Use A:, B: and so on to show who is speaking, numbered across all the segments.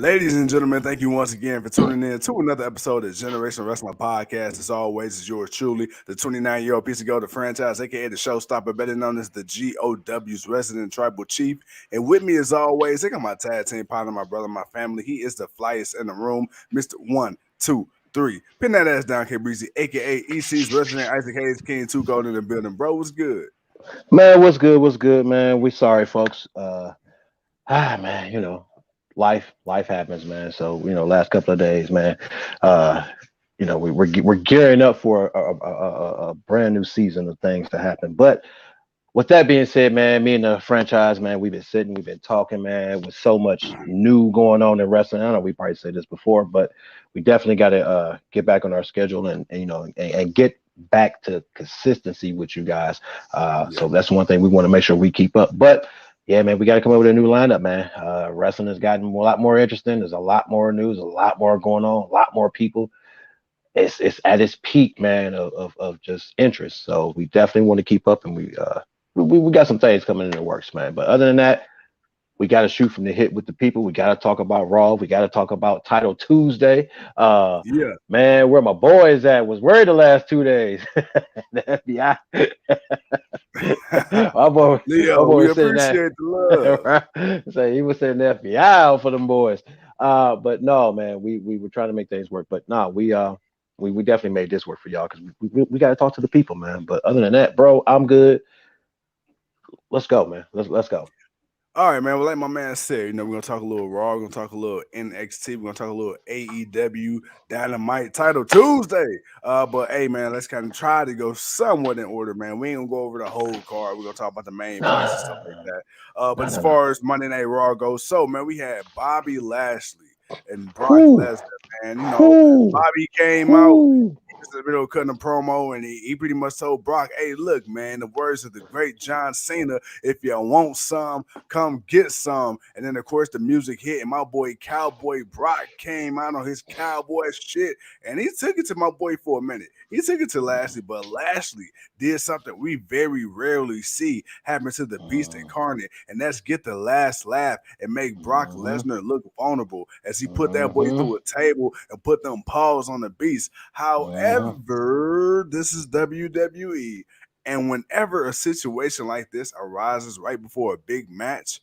A: Ladies and gentlemen, thank you once again for tuning in to another episode of Generation Wrestling Podcast. As always, is yours truly, the 29-year-old piece of gold, the franchise, aka the showstopper, better known as the GOW's resident tribal chief. And with me, as always, I got my tag team partner, my brother, my family. He is the flyest in the room, Mr. 1, 2, 3. Pin that ass down, K Breezy, aka EC's resident Isaac Hayes, King 2 Gold in the building. Bro, what's good?
B: Man, what's good? What's good, man? We sorry, folks. Man, life happens, man. So, last couple of days, man, we're gearing up for a brand new season of things to happen. But with that being said, man, me and the franchise, man, we've been talking, man, with so much new going on in wrestling. I know we probably said this before, but we definitely got to get back on our schedule and get back to consistency with you guys. So that's one thing we want to make sure we keep up. But yeah, man, we got to come up with a new lineup, man. Wrestling has gotten a lot more interesting. There's a lot more news, a lot more going on, a lot more people. It's at its peak, man, of just interest. So we definitely want to keep up, and we got some things coming in the works, man. But other than that, we got to shoot from the hip with the people. We got to talk about Raw. We got to talk about Title Tuesday. Man, where my boys at? Was worried the last 2 days. The FBI.
A: Leo, we appreciate the love.
B: Right? So he was sending the FBI out for them boys. But no, man, we were trying to make things work. But no, we definitely made this work for y'all because we got to talk to the people, man. But other than that, bro, I'm good. Let's go, man. Let's go.
A: All right, man. Well, like my man said, we're gonna talk a little Raw, we're gonna talk a little NXT, we're gonna talk a little AEW Dynamite Title Tuesday. But hey, man, let's kind of try to go somewhat in order, man. We ain't gonna go over the whole card. We're gonna talk about the main points and stuff like that. But as far as Monday Night Raw goes, so man, we had Bobby Lashley and Brock Lesnar, man. Bobby came out. In the middle of cutting a promo, and he pretty much told Brock, hey, look, man, the words of the great John Cena, if you want some, come get some. And then, of course, the music hit, and my boy Cowboy Brock came out on his cowboy shit, and he took it to my boy for a minute. He took it to Lashley, but Lashley did something we very rarely see happen to the Beast Incarnate, and that's get the last laugh and make Brock Lesnar look vulnerable as he put that boy through a table and put them paws on the Beast. However, this is WWE, and whenever a situation like this arises right before a big match,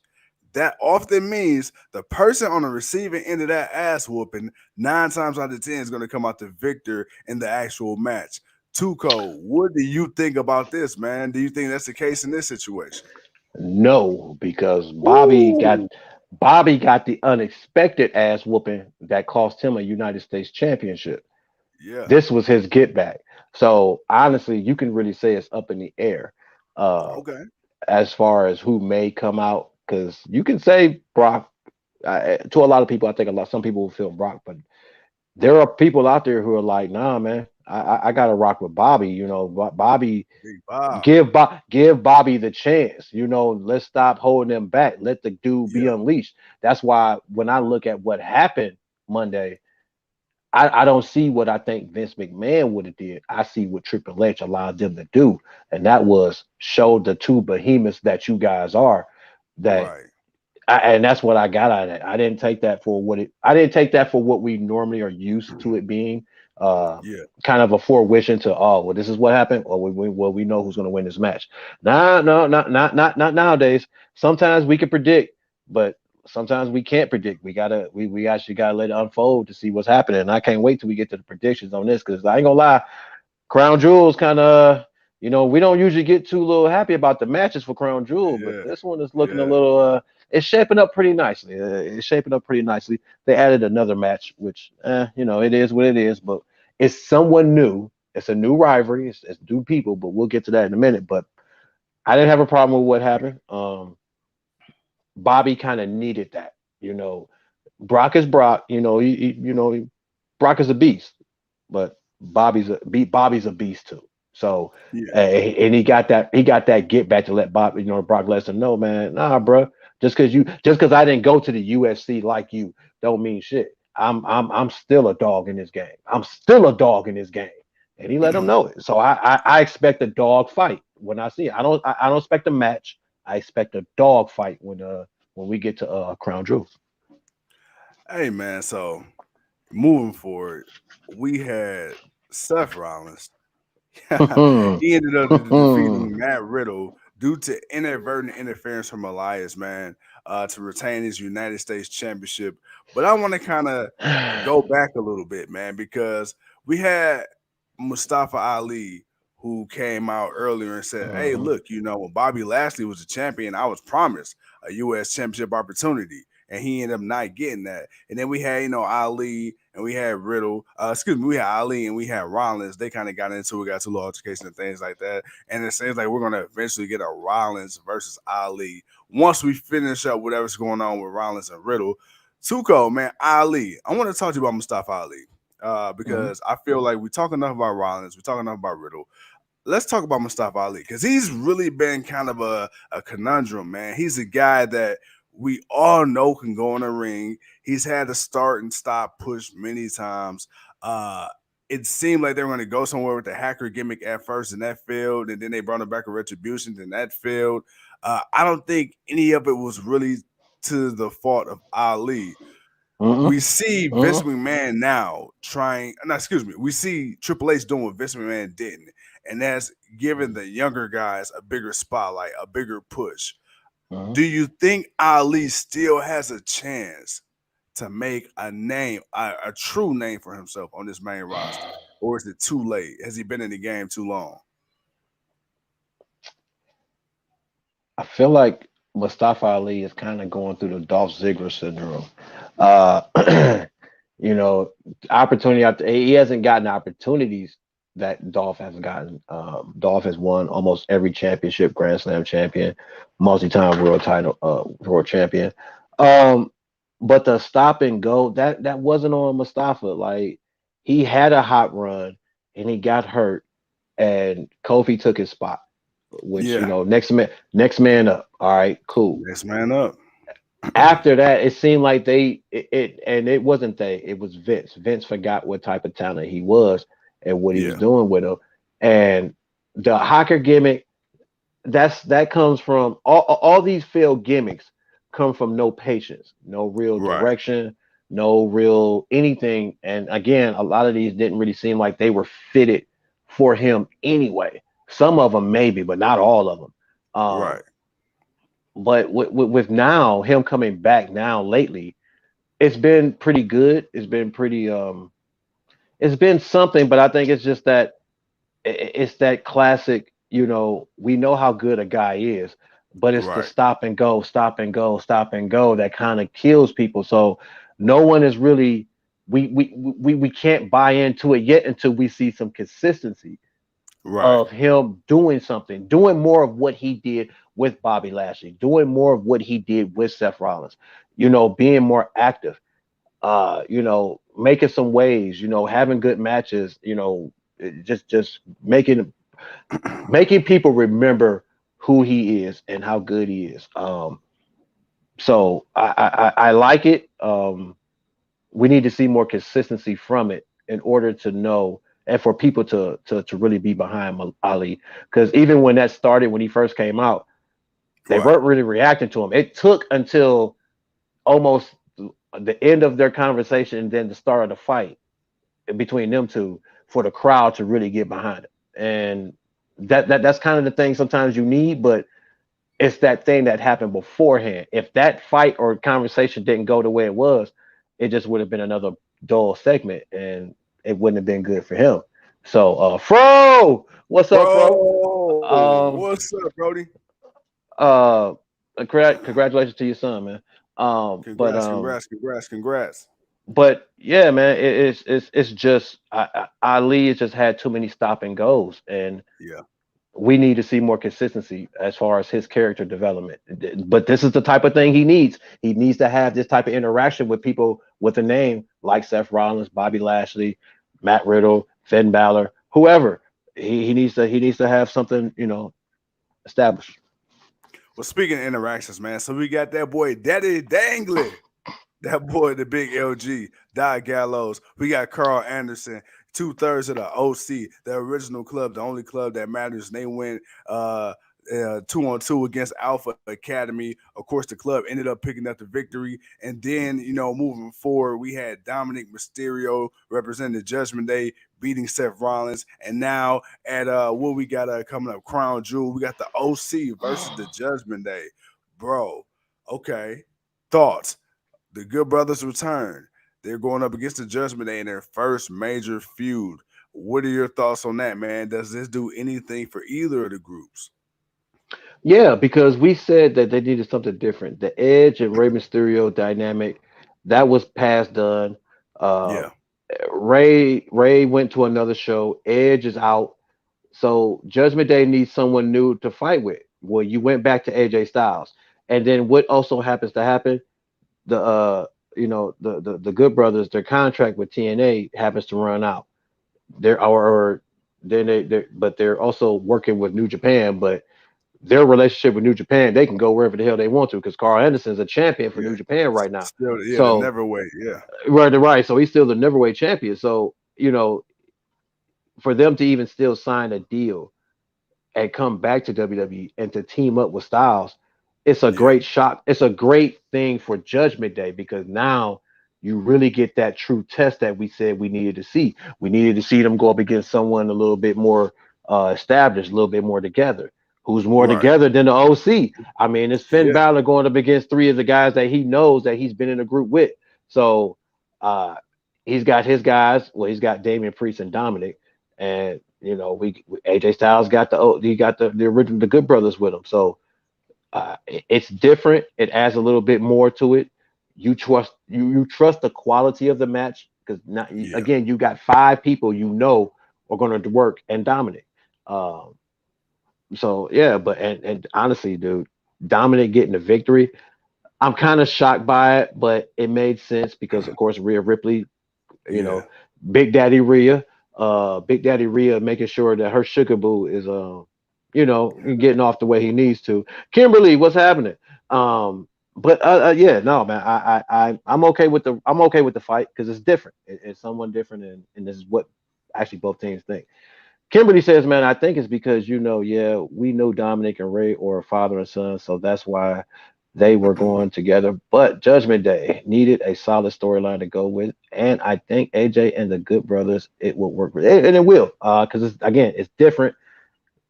A: that often means the person on the receiving end of that ass whooping 9 times out of 10 is going to come out the victor in the actual match. Tuco, what do you think about this, man? Do you think that's the case in this situation?
B: No, because Bobby got the unexpected ass whooping that cost him a United States championship.
A: Yeah.
B: This was his get back. So honestly, you can really say it's up in the air.
A: Okay.
B: As far as who may come out, because you can say Brock. To a lot of people, I think some people will feel Brock, but there are people out there who are like, nah, man, I gotta rock with Bobby. Bobby, give Bobby the chance. Let's stop holding him back. Let the dude be unleashed. That's why when I look at what happened Monday, I don't see what I think Vince McMahon would have did. I see what Triple H allowed them to do, and that was show the two behemoths that you guys are. And that's what I got out of it. I didn't take that for what we normally are used to it being. Kind of a forewishing to this is what happened. Or we know who's going to win this match. No, not nowadays. Sometimes we can predict, but sometimes we can't predict. We actually gotta let it unfold to see what's happening. And I can't wait till we get to the predictions on this, because I ain't gonna lie, Crown Jewel's kind of, we don't usually get too little happy about the matches for Crown Jewel, but this one is looking a little. It's shaping up pretty nicely. They added another match, which it is what it is, but it's someone new. It's a new rivalry. It's new people, but we'll get to that in a minute. But I didn't have a problem with what happened. Bobby kind of needed that, Brock is Brock, Brock is a beast, but Bobby's a beast too. So, and he got that get back to let Brock Lesnar know, man, nah, bro, just because I didn't go to the UFC like you, don't mean shit. I'm still a dog in this game. And he let him know it. So I expect a dog fight when I see it. I don't expect a match. I expect a dog fight when we get to Crown Jewel.
A: Hey man, so moving forward, we had Seth Rollins. He ended up defeating Matt Riddle due to inadvertent interference from Elias, man, to retain his United States Championship. But I want to kind of go back a little bit, man, because we had Mustafa Ali who came out earlier and said, "Hey, look, when Bobby Lashley was the champion, I was promised a U.S. Championship opportunity." And he ended up not getting that. And then we had, Ali and we had Riddle. We had Ali and we had Rollins. They kind of got into it, got to little altercation and things like that. And it seems like we're going to eventually get a Rollins versus Ali once we finish up whatever's going on with Rollins and Riddle. Tuco, man, Ali. I want to talk to you about Mustafa Ali because I feel like we talk enough about Rollins. We talk enough about Riddle. Let's talk about Mustafa Ali because he's really been kind of a conundrum, man. He's a guy that we all know can go in the ring. He's had to start and stop push many times. It seemed like they were going to go somewhere with the hacker gimmick at first, and that failed. And then they brought him back a Retribution, and that failed. I don't think any of it was really to the fault of Ali. We see Vince McMahon now trying. No, excuse me. We see Triple H doing what Vince McMahon didn't, and that's giving the younger guys a bigger spotlight, a bigger push. Do you think Ali still has a chance to make a name, a true name for himself on this main roster? Or is it too late? Has he been in the game too long?
B: I feel like Mustafa Ali is kind of going through the Dolph Ziggler syndrome. Opportunity after he hasn't gotten opportunities that Dolph has gotten. Dolph has won almost every championship, Grand Slam champion, multi-time world champion. But the stop and go that wasn't on Mustafa. Like he had a hot run and he got hurt, and Kofi took his spot. Which next man up. All right, cool.
A: Next man up.
B: After that, it seemed like it wasn't it was Vince. Vince forgot what type of talent he was and what he was doing with him. And the hacker gimmick, that comes from all these failed gimmicks come from no patience, no real direction, no real anything. And again, a lot of these didn't really seem like they were fitted for him anyway. Some of them maybe, but not all of them. But with now him coming back now lately, it's been pretty good. It's been pretty it's been something, but I think it's just that it's that classic, we know how good a guy is, but it's the stop and go that kind of kills people. So no one is really we can't buy into it yet until we see some consistency of him doing something, doing more of what he did with Bobby Lashley, doing more of what he did with Seth Rollins, being more active, making some waves, having good matches, just making people remember who he is and how good he is. So I like it. We need to see more consistency from it in order to know and for people to really be behind Ali. Because even when that started, when he first came out, they weren't really reacting to him. It took until almost the end of their conversation and then the start of the fight between them two for the crowd to really get behind it. And that's kind of the thing sometimes you need, but it's that thing that happened beforehand. If that fight or conversation didn't go the way it was, it just would have been another dull segment and it wouldn't have been good for him. So Fro, what's up, Fro?
A: What's up, Brody?
B: Congratulations to your son, man.
A: Congrats.
B: But yeah, man, it's just Ali has just had too many stop and goes, and we need to see more consistency as far as his character development. But this is the type of thing he needs. He needs to have this type of interaction with people with a name like Seth Rollins, Bobby Lashley, Matt Riddle, Finn Balor, whoever. He needs to have something, established.
A: Well, speaking of interactions, man, so we got that boy Daddy Dangly. That boy, the big LG, Di Gallows. We got Carl Anderson, 2/3 of the OC, the original club, the only club that matters. And they went 2-on-2 against Alpha Academy. Of course, the club ended up picking up the victory. And then, moving forward, we had Dominic Mysterio representing the Judgment Day, beating Seth Rollins. And now at what we got coming up, Crown Jewel, we got the OC versus the Judgment Day. Bro, okay. Thoughts? The Good Brothers return. They're going up against the Judgment Day in their first major feud. What are your thoughts on that, man? Does this do anything for either of the groups?
B: Yeah, because we said that they needed something different. The Edge and Rey Mysterio dynamic, that was past done. Uh,
A: Yeah,
B: Ray went to another show. Edge is out, so Judgment Day needs someone new to fight with. Well, you went back to AJ Styles, and then what also happens to happen? The the Good Brothers, their contract with TNA happens to run out. They're or then but they're also working with New Japan, but their relationship with New Japan, they can go wherever the hell they want to because Carl Anderson's a champion for
A: yeah.
B: New Japan right now.
A: Still, yeah, the
B: So
A: never wait. Yeah,
B: right. So he's still the neverweight champion. So for them to even still sign a deal and come back to WWE and to team up with Styles, it's a
A: yeah,
B: great shock. It's a great thing for Judgment Day because now you really get that true test that we said we needed to see. We needed to see them go up against someone a little bit more established, a little bit more together. Who's more
A: right.
B: together than the OC? I mean, it's Finn
A: Yeah,
B: Balor going up against three of the guys that he knows that he's been in a group with. So uh, he's got his guys. Well, he's got Damian Priest and Dominic, and we AJ Styles got he got the original the Good Brothers with him. So it's different. It adds a little bit more to it. You trust the quality of the match because
A: yeah,
B: again you got five people are going to work and dominate. Um, so yeah, but and honestly, dude, Dominic getting the victory, I'm kind of shocked by it, but it made sense because of course Rhea Ripley, you
A: yeah.
B: know, Big Daddy Rhea, Big Daddy Rhea making sure that her sugar boo is getting off the way he needs to. Kimberly, what's happening? But yeah, no, man, I'm okay with the fight because it's different. It's someone different, and this is what actually both teams think. Kimberly says, man, I think it's because yeah, we know Dominic and Ray are father and son, so that's why they were going together. But Judgment Day needed a solid storyline to go with, and I think AJ and the Good Brothers it will work with, and it will, because it's different,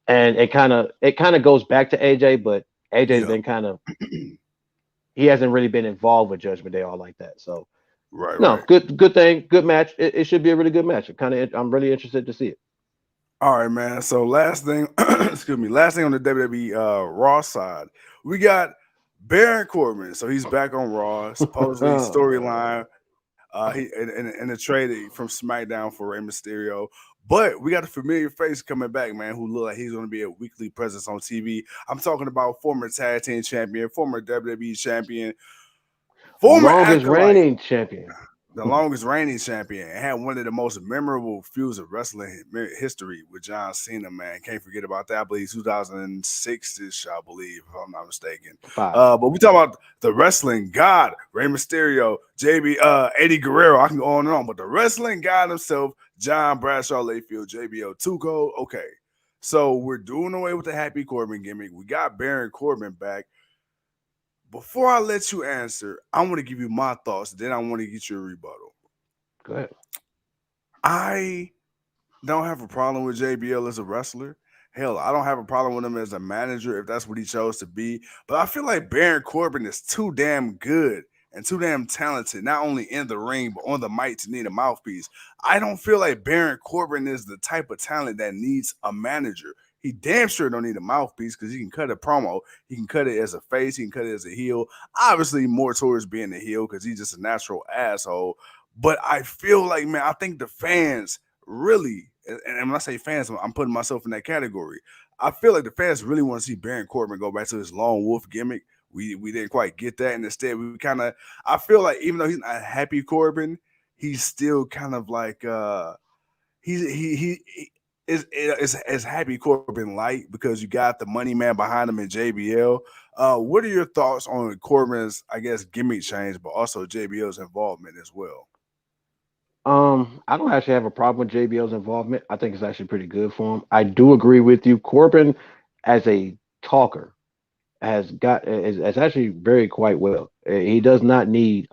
B: and it kind of goes back to AJ, but AJ's
A: Yeah.
B: been he hasn't really been involved with Judgment Day all like that. So
A: Right,
B: no,
A: right.
B: good thing, good match. It should be a really good match. I'm really interested to see it.
A: All right, man. So last thing, excuse me, last thing on the WWE Raw side, we got Baron Corbin. So he's back on Raw. Supposedly storyline. He in a trade from SmackDown for Rey Mysterio. But we got a familiar face coming back, man, who look like he's going to be a weekly presence on TV. I'm talking about former tag team champion, former WWE champion, former
B: Longest
A: acolyte,
B: reigning champion.
A: the longest reigning champion, and had one of the most memorable feuds of wrestling history with John Cena, man. Can't forget about that. I believe 2006-ish, I believe, if I'm not mistaken.
B: Five.
A: But we talk about the wrestling god, Rey Mysterio, Eddie Guerrero. I can go on and on, but the wrestling god himself, John Bradshaw Layfield, JBL, Tuco. Okay. So we're doing away with the Happy Corbin gimmick. We got Baron Corbin back. Before I let you answer, I want to give you my thoughts. Then I want to get your rebuttal.
B: Go ahead.
A: I don't have a problem with JBL as a wrestler. Hell, I don't have a problem with him as a manager if that's what he chose to be. But I feel like Baron Corbin is too damn good and too damn talented, not only in the ring, but on the mic to need a mouthpiece. I don't feel like Baron Corbin is the type of talent that needs a manager. He damn sure don't need a mouthpiece because he can cut a promo. He can cut it as a face. He can cut it as a heel. Obviously, more towards being a heel because he's just a natural asshole. But I feel like, man, I think the fans really, and when I say fans, I'm putting myself in that category. I feel like the fans really want to see Baron Corbin go back to his lone wolf gimmick. We didn't quite get that, and instead we kind of. I feel like even though he's not happy Corbin, he's still kind of like he is happy Corbin light because you got the money man behind him in JBL. What are your thoughts on Corbin's, I guess, gimmick change, but also JBL's involvement as well?
B: I don't actually have a problem with JBL's involvement. I think it's actually pretty good for him. I do agree with you. Corbin, as a talker is actually very quite well. He does not need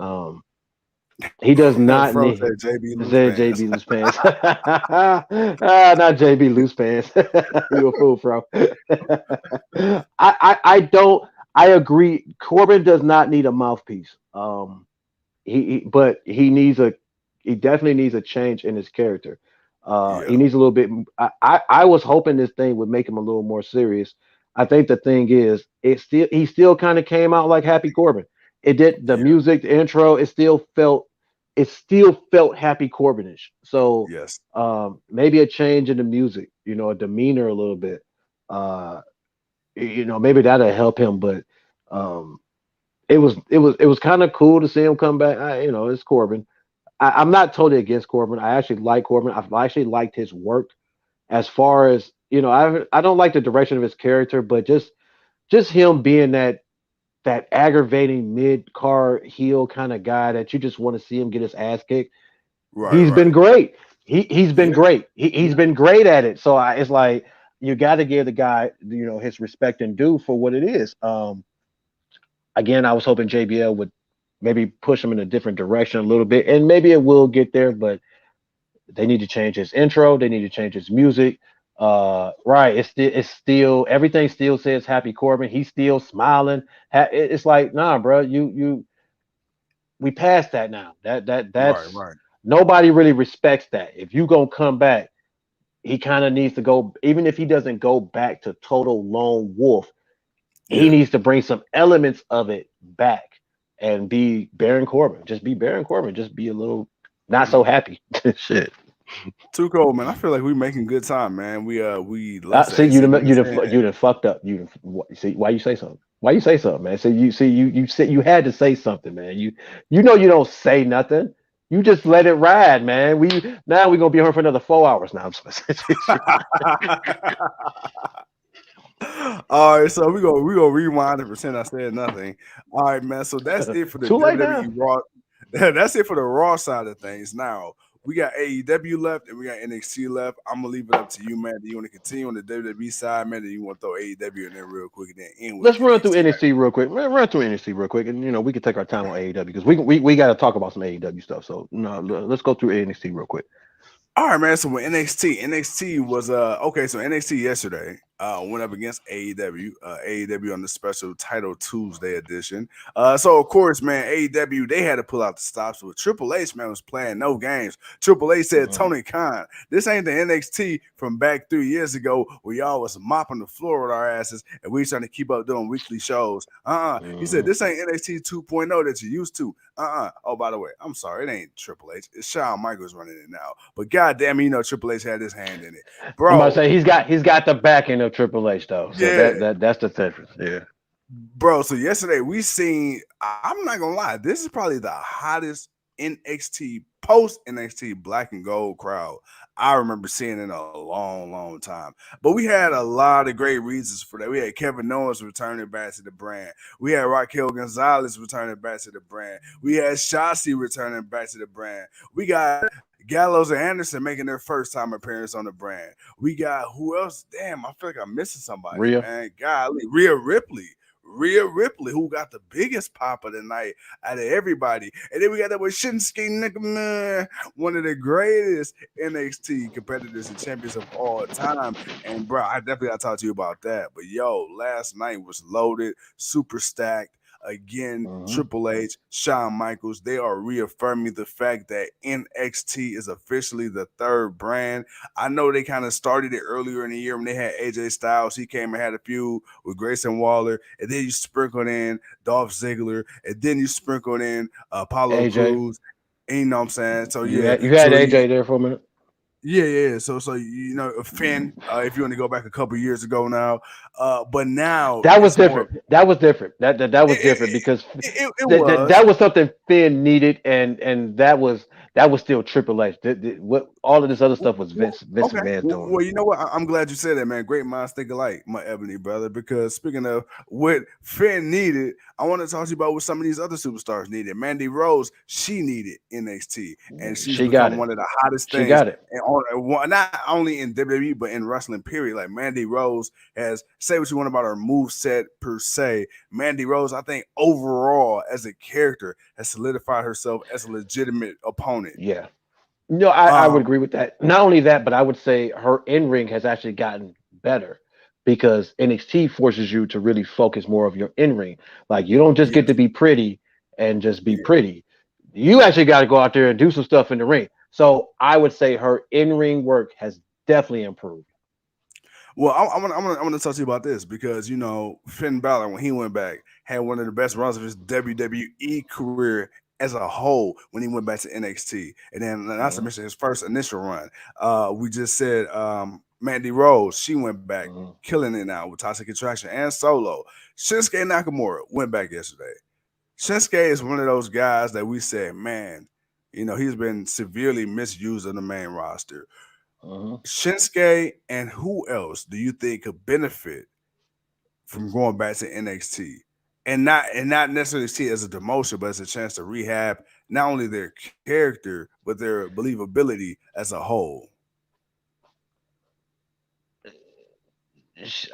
B: he does not
A: Fro
B: need
A: said JB loose
B: said
A: pants.
B: JB loose pants. Not JB loose pants. You a fool, bro. I don't I agree. Corbin does not need a mouthpiece. But he definitely needs a change in his character. He
A: Yeah,
B: needs a little bit. I was hoping this thing would make him a little more serious. I think the thing is, he still kind of came out like Happy Corbin. It did the
A: yeah,
B: music, the intro. It still felt Happy Corbinish. So
A: yes.
B: maybe a change in the music, a demeanor a little bit. Maybe that'll help him. But um, it was kind of cool to see him come back. It's Corbin. I'm not totally against Corbin. I actually like Corbin. I've actually liked his work. As far as I don't like the direction of his character, but just him being that aggravating mid card heel kind of guy that you just want to see him get his ass kicked.
A: Right,
B: He's been
A: right.
B: great. He's been
A: Yeah,
B: great. He's
A: yeah,
B: been great at it. So it's like you got to give the guy his respect and due for what it is. Again, I was hoping JBL would maybe push him in a different direction a little bit, and maybe it will get there, but they need to change his intro. They need to change his music. Right. It's still everything still says Happy Corbin. He's still smiling. It's like, nah, bro, we passed that now.
A: right,
B: That's
A: right.
B: nobody really respects that. If you gonna come back, he kind of needs to go, even if he doesn't go back to total lone wolf, he
A: Yeah.
B: needs to bring some elements of it back and be Baron Corbin. Just be Baron Corbin. Just be a little not so happy. Shit.
A: Too cold, man. I feel like we making good time, man. We lost the
B: See,
A: AC unit.
B: you done fucked up. See why you say something? Why you say something, man? You said you had to say something, man. You know you don't say nothing. You just let it ride, man. We're gonna be here for another 4 hours now.
A: All right, so we gonna rewind and pretend I said nothing. All right, man. So that's it for the
B: Too late now.
A: WWE Raw. That's it for the Raw side of things. Now we got AEW left and we got NXT left. I'm gonna leave it up to you, man. Do you want to continue on the WWE side, man? Or you want to throw AEW in there real quick and then end with
B: Let's run through
A: NXT?
B: NXT real quick. Run through NXT real quick, and we can take our time on AEW because we got to talk about some AEW stuff. So no, let's go through NXT real quick.
A: All right, man. So with NXT was okay. So NXT yesterday went up against AEW, AEW on the special Title Tuesday edition. So of course, man, AEW they had to pull out the stops. With Triple H, man, was playing no games. Triple H said, Tony Khan, this ain't the NXT from back 3 years ago where y'all was mopping the floor with our asses and we trying to keep up doing weekly shows. He said this ain't NXT 2.0 that you used to. Oh, by the way, I'm sorry, it ain't Triple H. It's Shawn Michaels running it now. But goddamn, Triple H had his hand in it,
B: I'm about to
A: bro.
B: say he's got the backing of Triple H though, so
A: Yeah,
B: that's the difference. Yeah.
A: bro. So yesterday we seen. I'm not gonna lie, this is probably the hottest NXT post NXT Black and Gold crowd I remember seeing in a long, long time. But we had a lot of great reasons for that. We had Kevin Owens returning back to the brand. We had Raquel Gonzalez returning back to the brand. We had Shotzi returning back to the brand. We got Gallows and Anderson making their first time appearance on the brand. We got who else? Damn, I feel like I'm missing somebody,
B: Rhea.
A: man. Golly, Rhea Ripley. Rhea Ripley, who got the biggest pop of the night out of everybody. And then we got that with Shinsuke Nakamura, one of the greatest NXT competitors and champions of all time. And bro, I definitely gotta talk to you about that. But yo, last night was loaded, super stacked. Again, Triple H, Shawn Michaels, they are reaffirming the fact that NXT is officially the third brand. I know they kind of started it earlier in the year when they had AJ Styles. He came and had a feud with Grayson Waller, and then you sprinkled in Dolph Ziggler, and then you sprinkled in Apollo
B: AJ.
A: Crews. And you know what I'm saying? So
B: You
A: yeah,
B: had AJ there for a minute.
A: yeah. So Finn, if you want to go back a couple years ago now, but now
B: That was
A: it's more.
B: different. That was different. That was different because
A: It was.
B: that was something Finn needed, and that was still Triple H. What All of this other stuff was Vince
A: Okay.
B: McMahon's doing.
A: Well, you know what? I'm glad you said that, man. Great minds think alike, my ebony brother. Because speaking of what Finn needed, I want to talk to you about what some of these other superstars needed. Mandy Rose, she needed NXT, and she's
B: She got
A: become
B: it.
A: one of the hottest
B: She
A: things,
B: got it.
A: and not only in WWE but in wrestling. Period. Like Mandy Rose has, say what you want about her move set per se. Mandy Rose, I think overall as a character, has solidified herself as a legitimate opponent.
B: Yeah. No, I would
A: Um,
B: agree with that. Not only that, but I would say her in ring has actually gotten better because NXT forces you to really focus more of your in ring. Like you don't just get
A: yes,
B: to be pretty and just be
A: yeah.
B: pretty. You
A: Yeah.
B: actually got to go out there and do some stuff in the ring. So I would say her in ring work has definitely improved.
A: Well, I'm gonna talk to you about this because you know Finn Balor when he went back had one of the best runs of his WWE career as a whole when he went back to NXT, and then not to
B: Mhm,
A: mention his first initial run. We just said Mandy Rose, she went back,
B: mhm.
A: killing it now with Toxic Attraction and Solo. Shinsuke Nakamura went back yesterday. Shinsuke is one of those guys that we said, man, you know he's been severely misused on the main roster.
B: Mhm.
A: Shinsuke and who else do you think could benefit from going back to NXT and not necessarily see it as a demotion, but as a chance to rehab not only their character but their believability as a whole?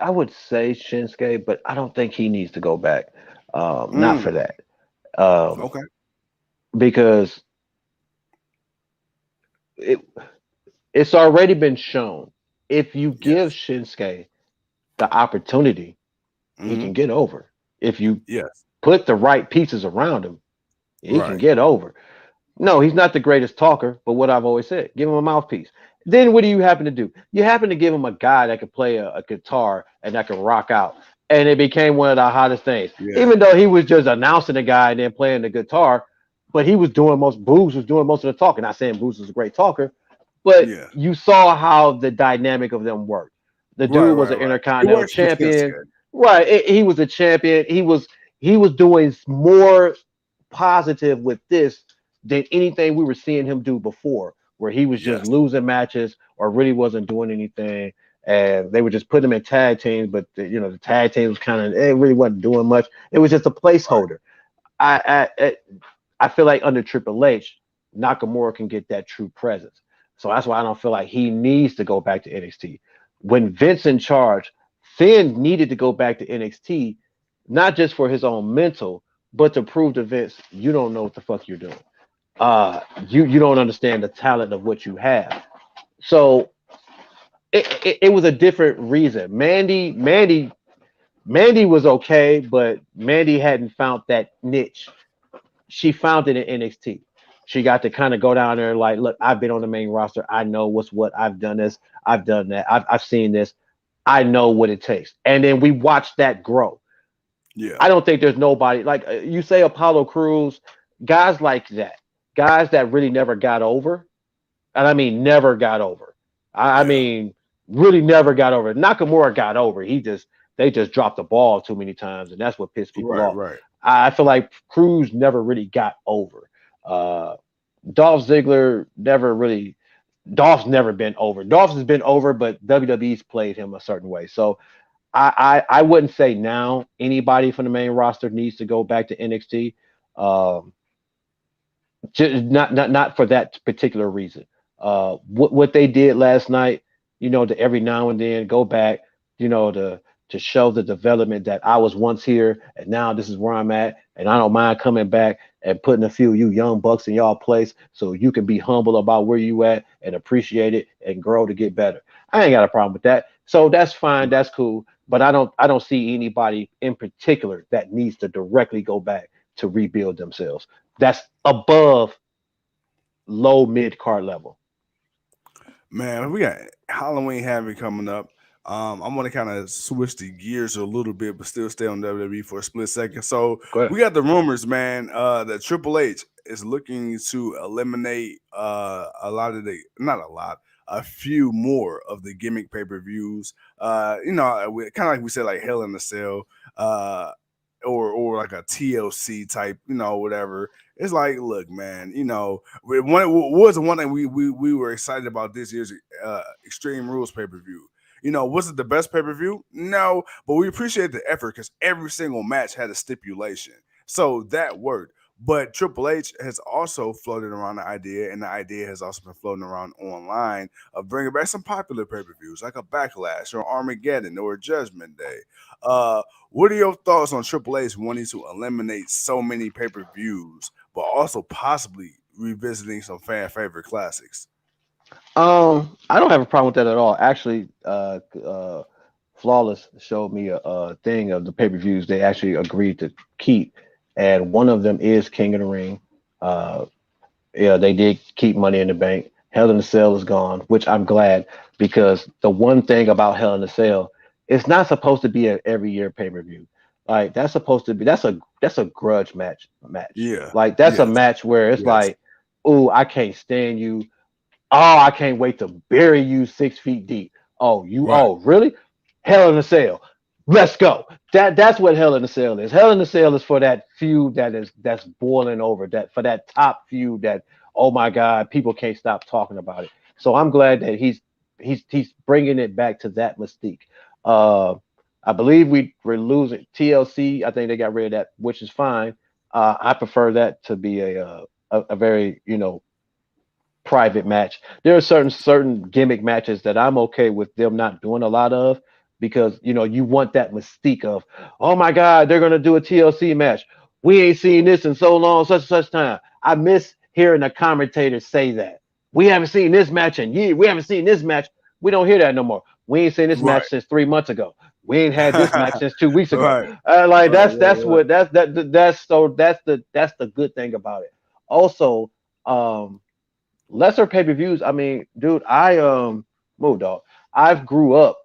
B: I would say Shinsuke, but I don't think he needs to go back. Not for
A: Mm,
B: that. Um,
A: okay.
B: because it, it's already been shown. If you give
A: Yes.
B: Shinsuke the opportunity, he
A: Mm-hmm.
B: can get over. If you
A: Yes.
B: put the right pieces around him, he can
A: Right.
B: get over. No, he's not the greatest talker, but what I've always said, give him a mouthpiece. Then what do you happen to do? You happen to give him a guy that could play a guitar and that could rock out. And it became one of the hottest things.
A: Yeah.
B: Even though he was just announcing the guy and then playing the guitar, but he was doing Boogs was doing most of the talking. Not saying Boogs was a great talker, but
A: Yeah.
B: you saw how the dynamic of them worked. The
A: Right.
B: dude was
A: Right.
B: an
A: Right. It
B: intercontinental
A: works for
B: champion.
A: Shinsuke.
B: Right. He was a champion. He was doing more positive with this than anything we were seeing him do before, where he was just
A: Yes.
B: losing matches or really wasn't doing anything. And they would just put him in tag teams, but the tag team was kind of it really wasn't doing much. It was just a
A: Right.
B: placeholder. I feel like under Triple H, Nakamura can get that true presence. So that's why I don't feel like he needs to go back to NXT. When Vince in charge, Finn needed to go back to NXT, not just for his own mental, but to prove to Vince you don't know what the fuck you're doing. You don't understand the talent of what you have. So it was a different reason. Mandy was okay, but Mandy hadn't found that niche. She found it in NXT. She got to kind of go down there like, look, I've been on the main roster. I know what's what. I've done this. I've done that. I've seen this. I know what it takes. And then we watched that grow.
A: Yeah.
B: I don't think there's nobody like you say Apollo Crews, guys like that, guys that really never got over, and I mean never got over. I
A: Yeah.
B: mean really never got over. Nakamura got over. They just dropped the ball too many times, and that's what pissed people
A: Right.
B: off.
A: Right.
B: I feel like Cruz never really got over. Uh, Dolph Ziggler never really. Dolph's never been over. Dolph has been over, but WWE's played him a certain way. So I wouldn't say now anybody from the main roster needs to go back to NXT. Um, just not for that particular reason. What they did last night, to every now and then go back, to show the development that I was once here and now this is where I'm at, and I don't mind coming back and putting a few of you young bucks in y'all place so you can be humble about where you at and appreciate it and grow to get better. I ain't got a problem with that. So that's fine, that's cool. But I don't see anybody in particular that needs to directly go back to rebuild themselves. That's above low mid card level.
A: Man, we got Halloween Havoc coming up. I want to kind of switch the gears a little bit, but still stay on WWE for a split second. So
B: Go ahead.
A: we got the rumors, man, that Triple H is looking to eliminate a lot of the, not a lot, a few more of the gimmick pay-per-views. Kind of like we said, like Hell in a Cell, uh, or like a TLC type, whatever. It's like, look, man, you know, what was the one thing we were excited about this year's Extreme Rules pay-per-view. You know, was it the best pay-per-view? No, but we appreciate the effort because every single match had a stipulation. So that worked. But Triple H has also floated around the idea, and the idea has also been floating around online of bringing back some popular pay-per-views like a Backlash or Armageddon or Judgment Day. What are your thoughts on Triple H wanting to eliminate so many pay-per-views, but also possibly revisiting some fan favorite classics?
B: I don't have a problem with that at all. Actually, Flawless showed me a thing of the pay-per-views they actually agreed to keep, and one of them is King of the Ring. Uh, yeah, they did keep Money in the Bank. Hell in a Cell is gone, which I'm glad, because the one thing about Hell in a Cell, it's not supposed to be an every year pay-per-view. Like that's supposed to be that's a grudge match.
A: Yeah.
B: Like that's a
A: Yes.
B: match where it's
A: Yes.
B: like, oh, I can't stand you. Oh, I can't wait to bury you 6 feet deep. Oh,
A: Right.
B: oh, really? Hell in a Cell. Let's go. That's what Hell in a Cell is. Hell in a Cell is for that feud that's boiling over, that for that top feud that, oh my God, people can't stop talking about it. So I'm glad that he's bringing it back to that mystique. Uh, I believe we're losing TLC. I think they got rid of that, which is fine. I prefer that to be a very private match. There are certain gimmick matches that I'm okay with them not doing a lot of, because you want that mystique of, oh my God, they're gonna do a TLC match. We ain't seen this in so long, such and such time. I miss hearing the commentators say that. We haven't seen this match in years. We haven't seen this match. We don't hear that no more. We ain't seen this
A: Right.
B: match since 3 months ago. We ain't had this match since 2 weeks ago.
A: Right.
B: Like
A: Right.
B: that's
A: Right.
B: what that's the good thing about it. Also, um, lesser pay-per-views. I mean, dude, move dog. I've grew up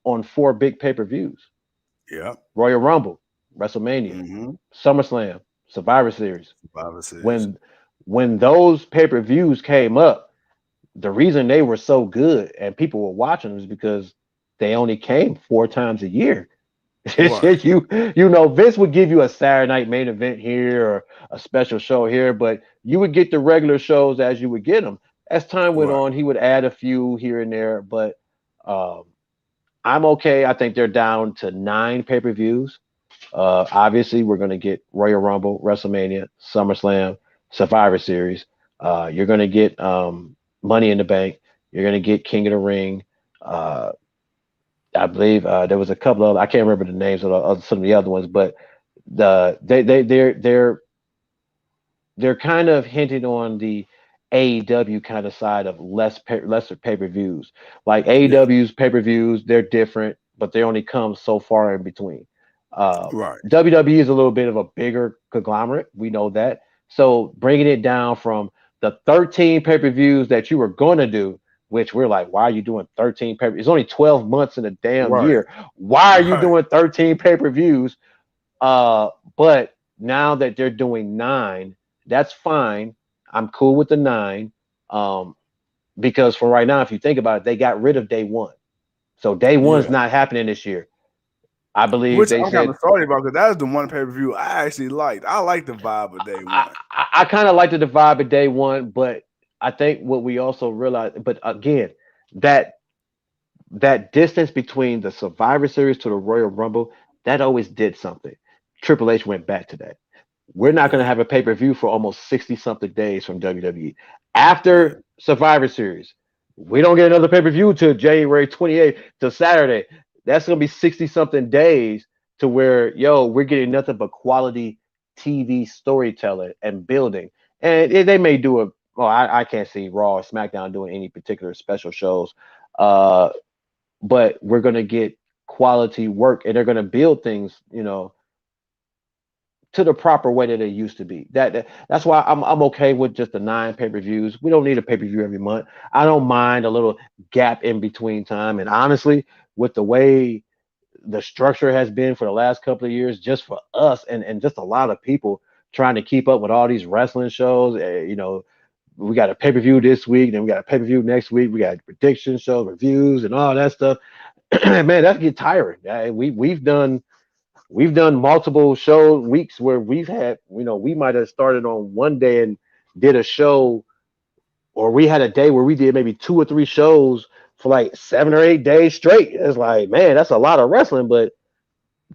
B: on 4 big pay-per-views:
A: Yeah.
B: Royal Rumble, WrestleMania,
A: Mm-hmm.
B: SummerSlam, Survivor Series.
A: Survivor Series.
B: When those pay-per-views came up, the reason they were so good and people were watching them is because they only came 4 times a year.
A: Right.
B: Vince would give you a Saturday night main event here or a special show here, but you would get the regular shows as you would get them. As time went
A: Right.
B: on, he would add a few here and there, but um, I'm okay. I think they're down to 9 pay-per-views. Obviously, we're going to get Royal Rumble, WrestleMania, SummerSlam, Survivor Series. You're going to get Money in the Bank. You're going to get King of the Ring. Uh, I believe there was a couple of, I can't remember the names of some of the other ones, but they're kind of hinting on the AEW kind of side of lesser pay-per-views. Like
A: Yeah.
B: AEW's pay-per-views, they're different, but they only come so far in between.
A: Right.
B: WWE is a little bit of a bigger conglomerate. We know that. So bringing it down from the 13 pay-per-views that you were going to do, which we're like, why are you doing 13 pay? It's only 12 months in a damn
A: Right.
B: year. Why are you
A: Right.
B: doing 13 pay-per-views? But now that they're doing 9, that's fine. I'm cool with the 9. Um, because for right now, if you think about it, they got rid of day one. So day one's
A: Yeah.
B: not happening this year. I believe
A: Which
B: they
A: I'm kind
B: said
A: of sorry about because that was the one pay-per-view I actually liked. I like the vibe of day
B: I,
A: one.
B: I kind of liked the vibe of day one, but I think what we also realized, but again, that that distance between the Survivor Series to the Royal Rumble, that always did something. Triple H went back to that. We're not going to
A: Yeah.
B: have a pay per view for almost 60 something days from WWE.
A: Yeah.
B: After Survivor Series, we don't get another pay per view till January 28th, till Saturday. That's going to be 60 something days to where, we're getting nothing but quality TV storytelling and building. And they may do I can't see Raw or SmackDown doing any particular special shows. Uh, but we're going to get quality work, and they're going to build things, to the proper way that they used to be. That's why I'm okay with just the 9 pay-per-views. We don't need a pay-per-view every month. I don't mind a little gap in between time. And honestly, with the way the structure has been for the last couple of years, just for us and just a lot of people trying to keep up with all these wrestling shows, we got a pay-per-view this week, then we got a pay-per-view next week. We got prediction shows, reviews, and all that stuff. Man, that get tiring. we've done multiple show weeks where we've had, we might have started on one day and did a show, or we had a day where we did maybe 2 or 3 shows for like 7 or 8 days straight. It's like, man, that's a lot of wrestling, but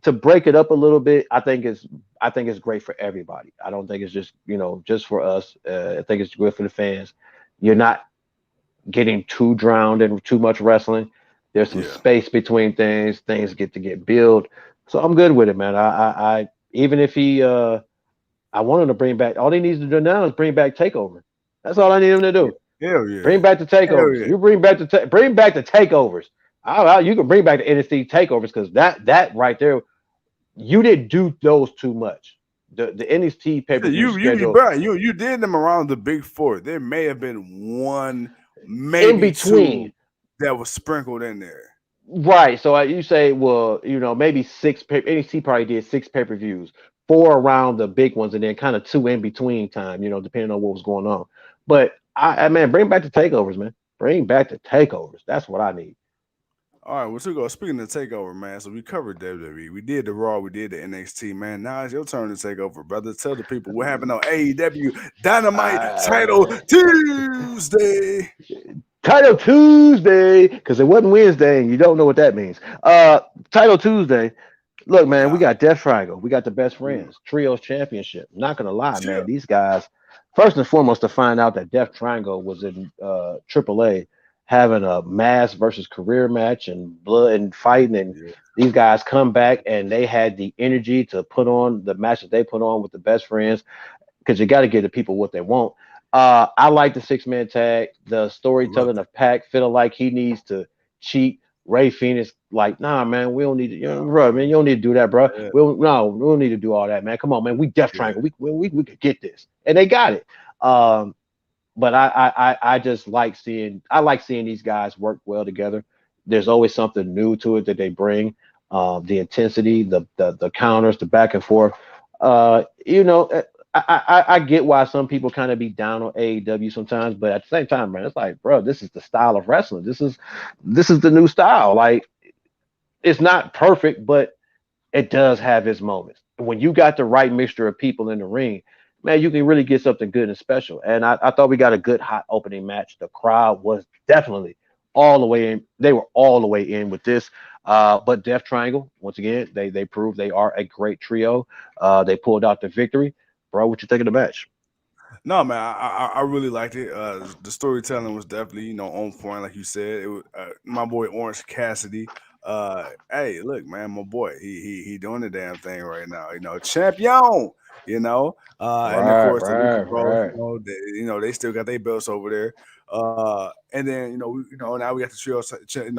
B: to break it up a little bit, I think it's great for everybody. I don't think it's just just for us. I think it's good for the fans. You're not getting too drowned in too much wrestling. There's some
A: Yeah,
B: space between things. Things get built. So I'm good with it, man. I even if I want him to bring back. All he needs to do now is bring back Takeover. That's all I need him to
A: yeah.
B: do.
A: Hell yeah,
B: Bring back the
A: hell
B: takeovers.
A: yeah.
B: You bring back the takeovers. You can bring back the NXT takeovers because that right there, you didn't do those too much. The NXT pay per
A: Yeah,
B: view
A: you,
B: schedule
A: bro, you did them around the big four. There may have been one,
B: in
A: maybe
B: between,
A: two that was sprinkled in there.
B: right? So you say, well, maybe six. NXT probably did 6 pay-per-views, 4 around the big ones, and then kind of 2 in between time. Depending on what was going on. But man, bring back the takeovers, man. Bring back the takeovers. That's what I need.
A: All right, well, so go. Speaking of takeover, man. So we covered WWE. We did the Raw. We did the NXT, man. Now it's your turn to take over, brother. Tell the people what happened on AEW Dynamite Title
B: Uh,
A: Tuesday.
B: Title Tuesday, because it wasn't Wednesday, and you don't know what that means. Title Tuesday. Look, man, we
A: Yeah,
B: got Death Triangle. We got the Best
A: mm,
B: Friends Trios Championship. Not gonna lie, man,
A: yeah,
B: these guys. First and foremost, to find out that Death Triangle was in AAA, having a mass versus career match and blood and fighting, and
A: yeah,
B: these guys come back and they had the energy to put on the match that they put on with the Best Friends because you got to give the people what they want. I like the 6-man tag. The storytelling
A: loved it.
B: of Pac feeling like he needs to cheat. Ray Phoenix, like, nah, man, we don't need to,
A: Nah,
B: bro, man, you don't need to do that, bro.
A: yeah,
B: We don't need to do all that, man. Come on, man, we Death
A: yeah.
B: Triangle, we could get this, and they got it. Um, but I just I like seeing these guys work well together. There's always something new to it that they bring. The intensity, the counters, the back and forth. I get why some people kind of be down on AEW sometimes, but at the same time, man, it's like, bro, this is the style of wrestling. This is the new style. Like, it's not perfect, but it does have its moments. When you got the right mixture of people in the ring, man, you can really get something good and special. And I thought we got a good hot opening match. The crowd was definitely all the way in. They were all the way in with this. But Death Triangle, once again, they proved they are a great trio. They pulled out the victory. Bro, what you think of the match?
A: No, man, I really liked it. The storytelling was definitely on point, like you said. It was my boy Orange Cassidy. Hey, look, man, my boy, he doing the damn thing right now. Champion. And of
B: Right,
A: course the
B: right,
A: Lucha Bros.
B: right.
A: They still got their belts over there. And then now we got the trio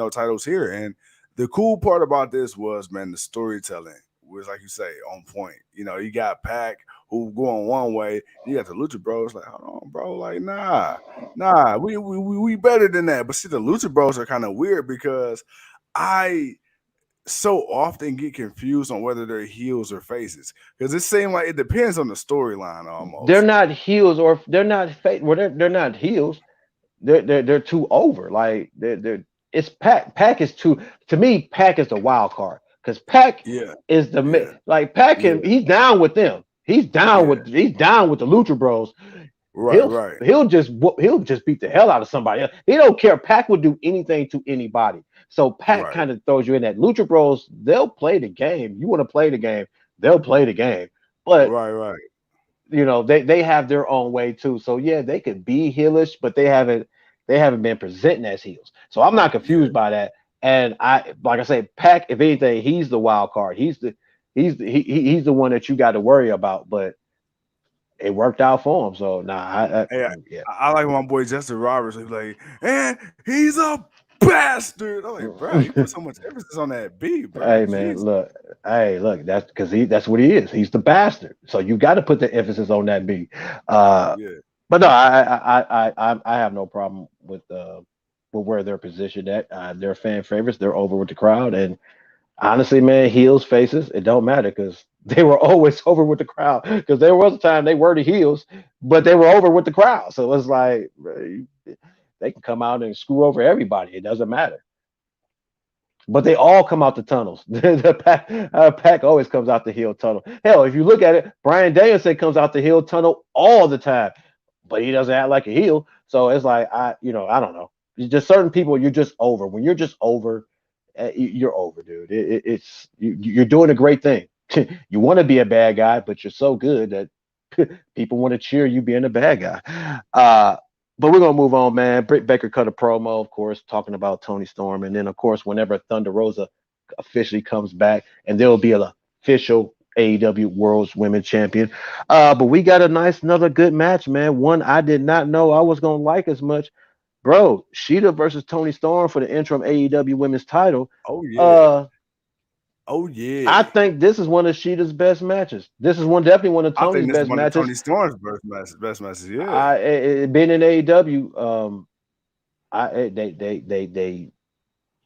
A: titles here. And the cool part about this was, man, the storytelling was, like you say, on point. You got Pac who going one way. You got the Lucha Bros like, hold on, bro, like nah, we better than that. But see, the Lucha Bros are kind of weird because I so often get confused on whether they're heels or faces because it seems like it depends on the storyline
B: They're
A: almost.
B: not heels, or they're not well, they're not heels. They're too over. Like they're it's Pac. Pac is too, to me. Pac is the wild card because Pac
A: Yeah,
B: is the
A: yeah,
B: like Pac
A: yeah,
B: can, he's down with them.
A: yeah.
B: He's down with the Lucha Bros.
A: Right,
B: He'll
A: right,
B: he'll just beat the hell out of somebody else. He don't care. Pac would do anything to anybody. So Pac
A: right,
B: kind of throws you in that. Lucha Bros, they'll play the game. You want to play the game, they'll play the game. But
A: right.
B: they have their own way too. So yeah, they could be heelish, but they haven't been presenting as heels. So I'm not
A: Yeah.
B: confused by that. And I, like I say, Pac, if anything, he's the wild card. He's the one that you got to worry about. But it worked out for him. So nah,
A: Hey,
B: yeah.
A: I like my boy Justin Roberts. He's like, and he's a bastard. I'm like, bro, you put so much emphasis on that B, bro.
B: Hey man,
A: Jeez.
B: look, hey look, that's because that's what he is. He's the bastard. So you got to put the emphasis on that B. Uh,
A: Yeah,
B: but no, I have no problem with where they're positioned at. They're fan favorites. They're over with the crowd, and honestly, man, heels, faces, it don't matter because they were always over with the crowd. Because there was a time they were the heels, but they were over with the crowd. So it's like they can come out and screw over everybody. It doesn't matter. but they all come out the tunnels. The pack always comes out the heel tunnel. Hell, if you look at it, Bryan Danielson comes out the heel tunnel all the time, but he doesn't act like a heel. So it's like I don't know. Just certain people, you're just over. When you're just over, you're over, dude. You're doing a great thing. You want to be a bad guy, but you're so good that people want to cheer you being a bad guy. But we're gonna move on, man. Britt Baker cut a promo, of course, talking about Toni Storm, and then of course, whenever Thunder Rosa officially comes back, and there will be an official AEW World's Women's Champion. But we got a another good match, man. One I did not know I was gonna like as much, bro. Sheeta versus Toni Storm for the interim AEW Women's title.
A: Oh yeah. Oh yeah.
B: I think this is one of Sheeta's best matches. This is definitely one of
A: I
B: Tony's
A: think this is
B: best
A: one of
B: matches.
A: Toni Storm's best matches. Yeah.
B: Being in AEW,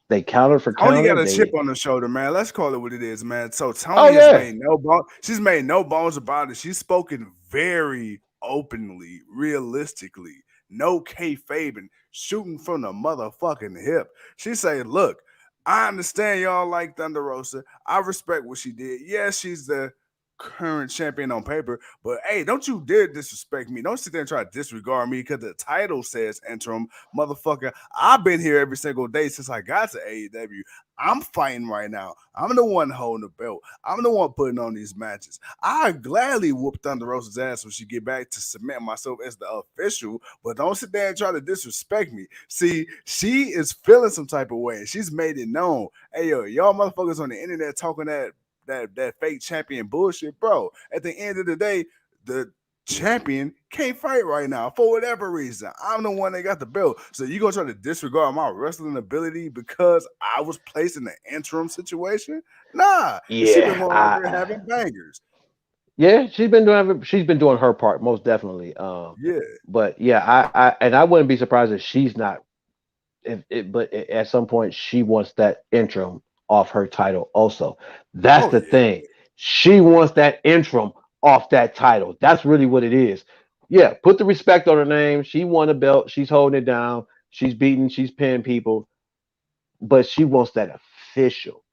B: they countered for
A: Toni
B: counter.
A: got a chip on the shoulder, man. Let's call it what it is, man. So Toni
B: Oh,
A: has
B: yeah.
A: made no bones. She's made no bones about it. She's spoken very openly, realistically, no kayfabing, shooting from the motherfucking hip. She said, "Look, I understand y'all like Thunder Rosa. I respect what she did. Yes, she's the current champion on paper, but hey, don't you dare disrespect me. Don't sit there and try to disregard me because the title says interim, motherfucker. I've been here every single day since I got to AEW. I'm fighting right now. I'm the one holding the belt. I'm the one putting on these matches. I gladly whoop Thunder Rosa's ass when she get back to cement myself as the official, but don't sit there and try to disrespect me. See, she is feeling some type of way. She's made it known. Hey, yo, y'all motherfuckers on the internet talking that fake champion bullshit, bro. At the end of the day, the champion can't fight right now for whatever reason. I'm the one that got the belt. So you gonna try to disregard my wrestling ability because I was placed in the interim situation? Nah.
B: Yeah,
A: She been going out there having bangers.
B: Yeah, she's been doing her part most definitely.
A: Yeah.
B: But yeah, I wouldn't be surprised if she's not. But at some point she wants that interim off her title also. That's the thing. She wants that interim off that title. That's really what it is. Yeah, put the respect on her name. She won a belt. She's holding it down. She's beating. She's pinning people. But she wants that official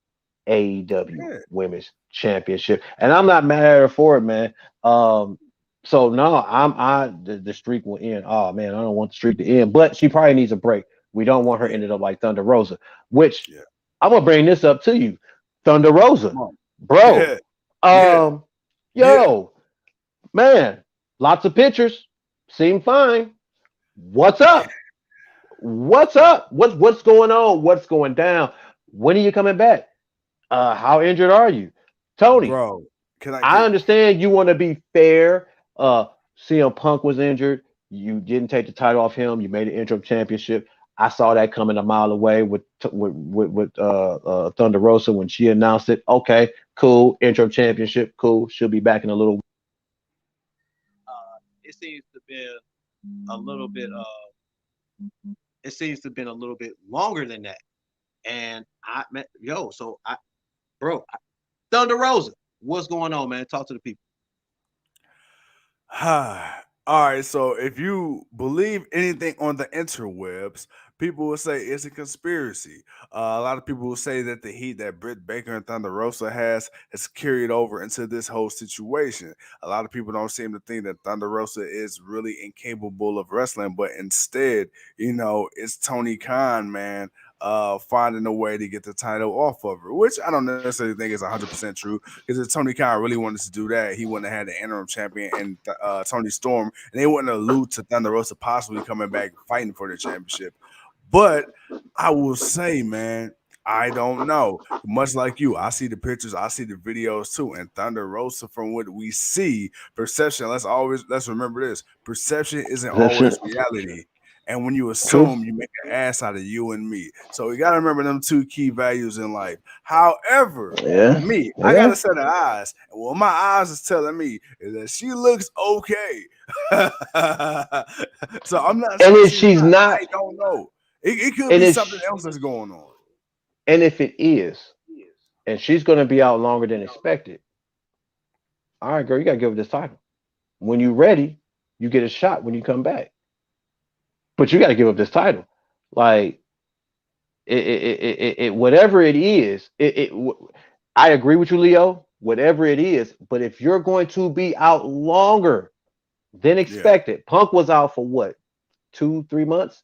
B: AEW Women's Championship, and I'm not mad at her for it, man. So no, the streak will end. Oh man, I don't want the streak to end, but she probably needs a break. We don't want her ended up like Thunder Rosa, which I'm gonna bring this up to you, Thunder Rosa, bro. Yo, man, lots of pictures, seem fine. What's up? What's up? What's going on? What's going down? When are you coming back? How injured are you, Tony?
A: Bro,
B: I understand you want to be fair. CM Punk was injured. You didn't take the title off him. You made an interim championship. I saw that coming a mile away with Thunder Rosa when she announced it. Okay, cool. Interim championship, cool. She'll be back in a little.
C: It seems to be a little bit. It seems to have been a little bit longer than that. And Thunder Rosa, what's going on, man? Talk to the people.
A: All right, so if you believe anything on the interwebs, people will say it's a conspiracy. A lot of people will say that the heat that Britt Baker and Thunder Rosa has carried over into this whole situation. A lot of people don't seem to think that Thunder Rosa is really incapable of wrestling, but instead, it's Tony Khan, man, finding a way to get the title off of her, which I don't necessarily think is 100% true, because if Tony Khan really wanted to do that, he wouldn't have had the interim champion and Toni Storm, and they wouldn't allude to Thunder Rosa possibly coming back fighting for the championship. But I will say, man, I don't know. Much like you, I see the pictures, I see the videos too, and Thunder Rosa, from what we see, perception. Let's remember this: perception isn't always reality. And when you assume, you make an ass out of you and me. So we got to remember them two key values in life. However, I got a set of eyes. And what my eyes is telling me is that she looks okay. So I'm not
B: saying. And if she's not,
A: I don't know. It could be something else that's going on.
B: And if it is, and she's going to be out longer than expected, all right, girl, you got to give her this title. When you're ready, you get a shot when you come back. But you got to give up this title. Like, whatever it is, I agree with you, Leo. Whatever it is, but if you're going to be out longer than expected, Punk was out for what, 2-3 months?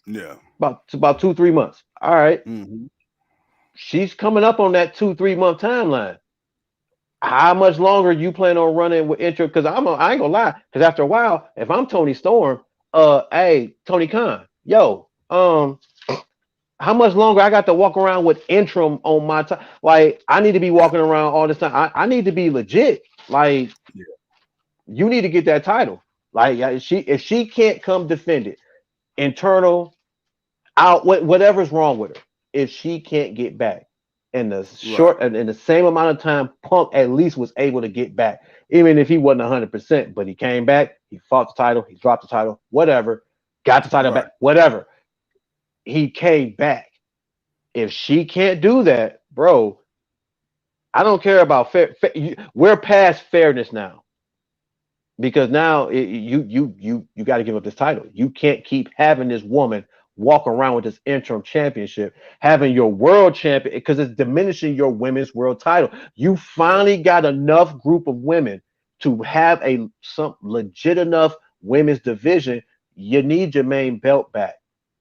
A: Yeah.
B: About 2-3 months. All right.
A: Mm-hmm.
B: She's coming up on that 2-3 month timeline. How much longer you plan on running with intro? Because I ain't gonna lie. Because after a while, if I'm Tony Storm, hey Tony Khan, yo, how much longer I got to walk around with interim on my time? Like I need to be walking around all this time. I need to be legit. Like you need to get that title. Like if she can't come defend it, internal, out, whatever's wrong with her, if she can't get back in the short and in the same amount of time, Punk at least was able to get back, even if he wasn't 100%. But he came back, he fought the title, he dropped the title, whatever, got the title back, whatever. He came back. If she can't do that, bro, I don't care about fair. We're past fairness now, because now you got to give up this title. You can't keep having this woman walk around with this interim championship, having your world champion, because it's diminishing your women's world title. You finally got enough group of women to have some legit enough women's division. You need your main belt back.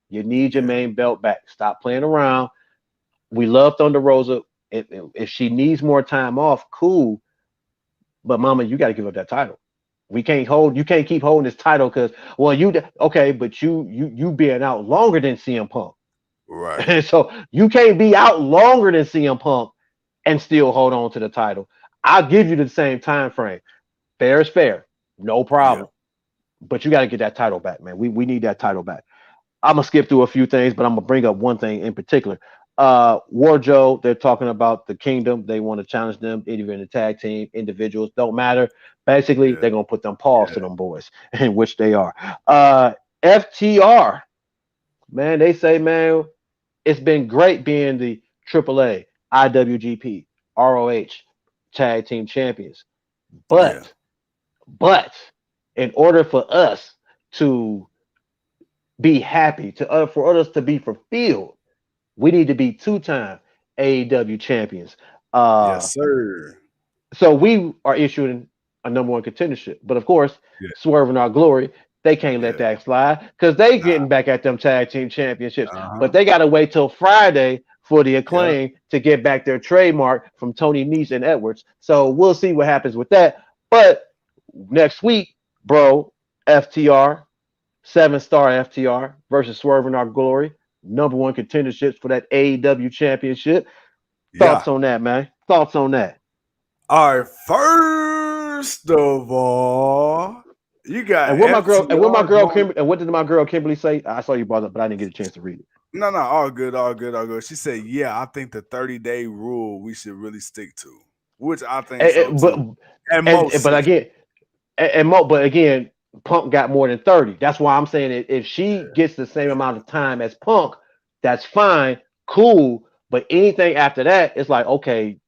B: You need your main belt back. Stop playing around. We love Thunder Rosa. If she needs more time off, cool. But mama, you got to give up that title. You can't keep holding this title because, well, but you being out longer than CM Punk.
A: Right.
B: So you can't be out longer than CM Punk and still hold on to the title. I'll give you the same time frame. Fair is fair. No problem. Yeah. But you got to get that title back, man. We need that title back. I'm going to skip through a few things, but I'm going to bring up one thing in particular. Warjo, they're talking about the Kingdom. They want to challenge them, either in the tag team, individuals, don't matter. Basically, they're going to put them paws to them boys, in which they are. FTR, man, they say, man, it's been great being the AAA, IWGP, ROH tag team champions. But in order for us to be happy, for us to be fulfilled, we need to be 2-time AEW champions.
A: Yes, sir.
B: So we are issuing a #1 contendership. But of course, Swerving Our Glory, they can't let that slide because they getting back at them tag team championships. But they got to wait till Friday for the Acclaim to get back their trademark from Tony Nese and Edwards. So we'll see what happens with that. But next week, bro, FTR, 7-star FTR versus Swerving Our Glory. #1 contenderships for that AEW championship. Thoughts on that, man? Thoughts on that?
A: All right, first of all, you got
B: and what did my girl Kimberly say? I saw you brought up, but I didn't get a chance to read it.
A: No, all good. She said, "Yeah, I think the 30-day rule we should really stick to," which I think
B: but again, Punk got more than 30. That's why I'm saying if she gets the same amount of time as Punk, that's fine, cool. But anything after that, it's like, okay,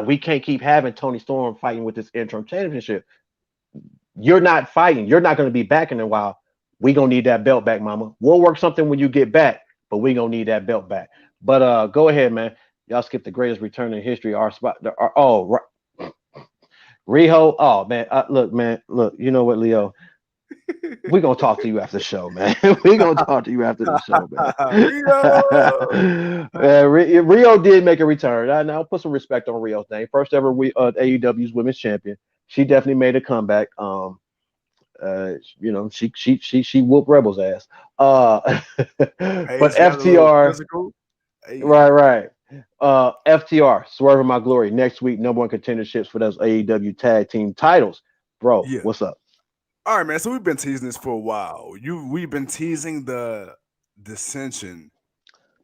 B: we can't keep having Tony Storm fighting with this interim championship. You're not fighting. You're not going to be back in a while. We gonna need that belt back, mama. We'll work something when you get back, but we gonna need that belt back. But go ahead, man. Y'all skipped the greatest return in history. Riho. Oh man, look. You know what, Leo? We're gonna talk to you after the show, man. We're gonna talk to you after the show, man. Rio did make a return. I'll put some respect on Rio's name. First ever AEW's women's champion. She definitely made a comeback. She whooped Rebel's ass. But FTR, right. FTR, Swerving My Glory. Next week, #1 contenderships for those AEW tag team titles. Bro, what's up?
A: All right, man. So we've been teasing this for a while. We've been teasing the dissension,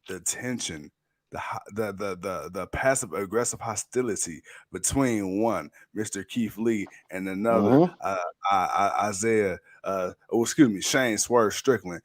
A: the tension, the passive aggressive hostility between one Mr. Keith Lee and another Shane Swerve Strickland.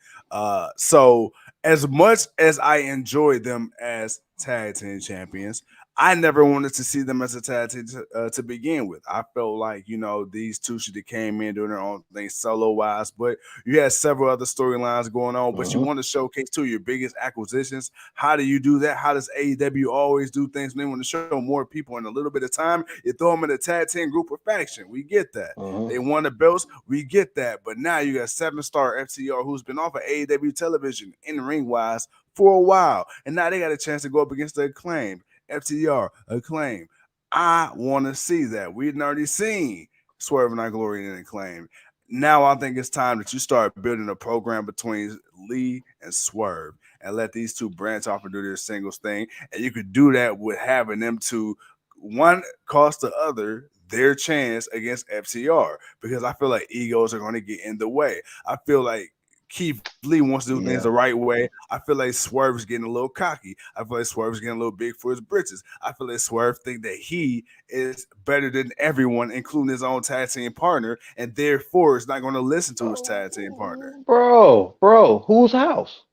A: So as much as I enjoy them as tag team champions, I never wanted to see them as a tag team to begin with. I felt like, these two should have came in doing their own thing solo wise, but you had several other storylines going on, but you want to showcase two of your biggest acquisitions. How do you do that? How does AEW always do things when they want to show more people in a little bit of time? You throw them in a tag team group or faction. We get that. They won the belts. We get that. But now you got 7-star FTR who's been off of AEW television in ring wise for a while. And now they got a chance to go up against the Acclaim. FTR, Acclaim. I want to see that. We'd already seen Swerve and Our Glory and Acclaim. Now I think it's time that you start building a program between Lee and Swerve and let these two branch off and do their singles thing. And you could do that with having them to, one, cost the other their chance against FTR, because I feel like egos are going to get in the way. I feel like Keith Lee wants to do things the right way. I feel like Swerve is getting a little cocky. I feel like Swerve is getting a little big for his britches. I feel like Swerve think that he is better than everyone, including his own tag team partner, and therefore is not going to listen to his tag team partner.
B: Bro, whose house?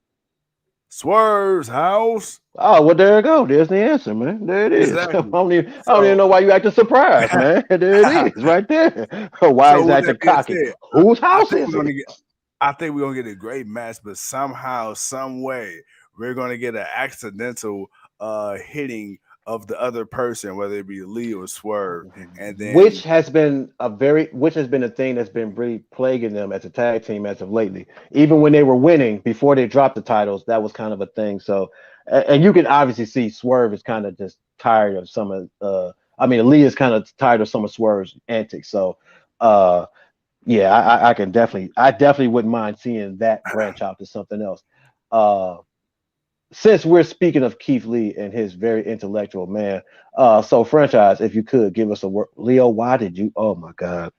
A: Swerve's house.
B: Oh, well, there you go. There's the answer, man. There it is.
A: Exactly.
B: I don't even know why you acting surprised, man. There it is, right there. Why is acting cocky? Whose house is it?
A: I think we're going to get a great match, but somehow, some way, we're going to get an accidental hitting of the other person, whether it be Lee or Swerve, and then
B: which has been a thing that's been really plaguing them as a tag team as of lately. Even when they were winning before they dropped the titles, that was kind of a thing. So, and you can obviously see Swerve is kind of just tired of some of. Lee is kind of tired of some of Swerve's antics. So, yeah, I definitely wouldn't mind seeing that branch out to something else. Since we're speaking of Keith Lee and his very intellectual man, so franchise, if you could give us a word, Leo, why did you? Oh my God,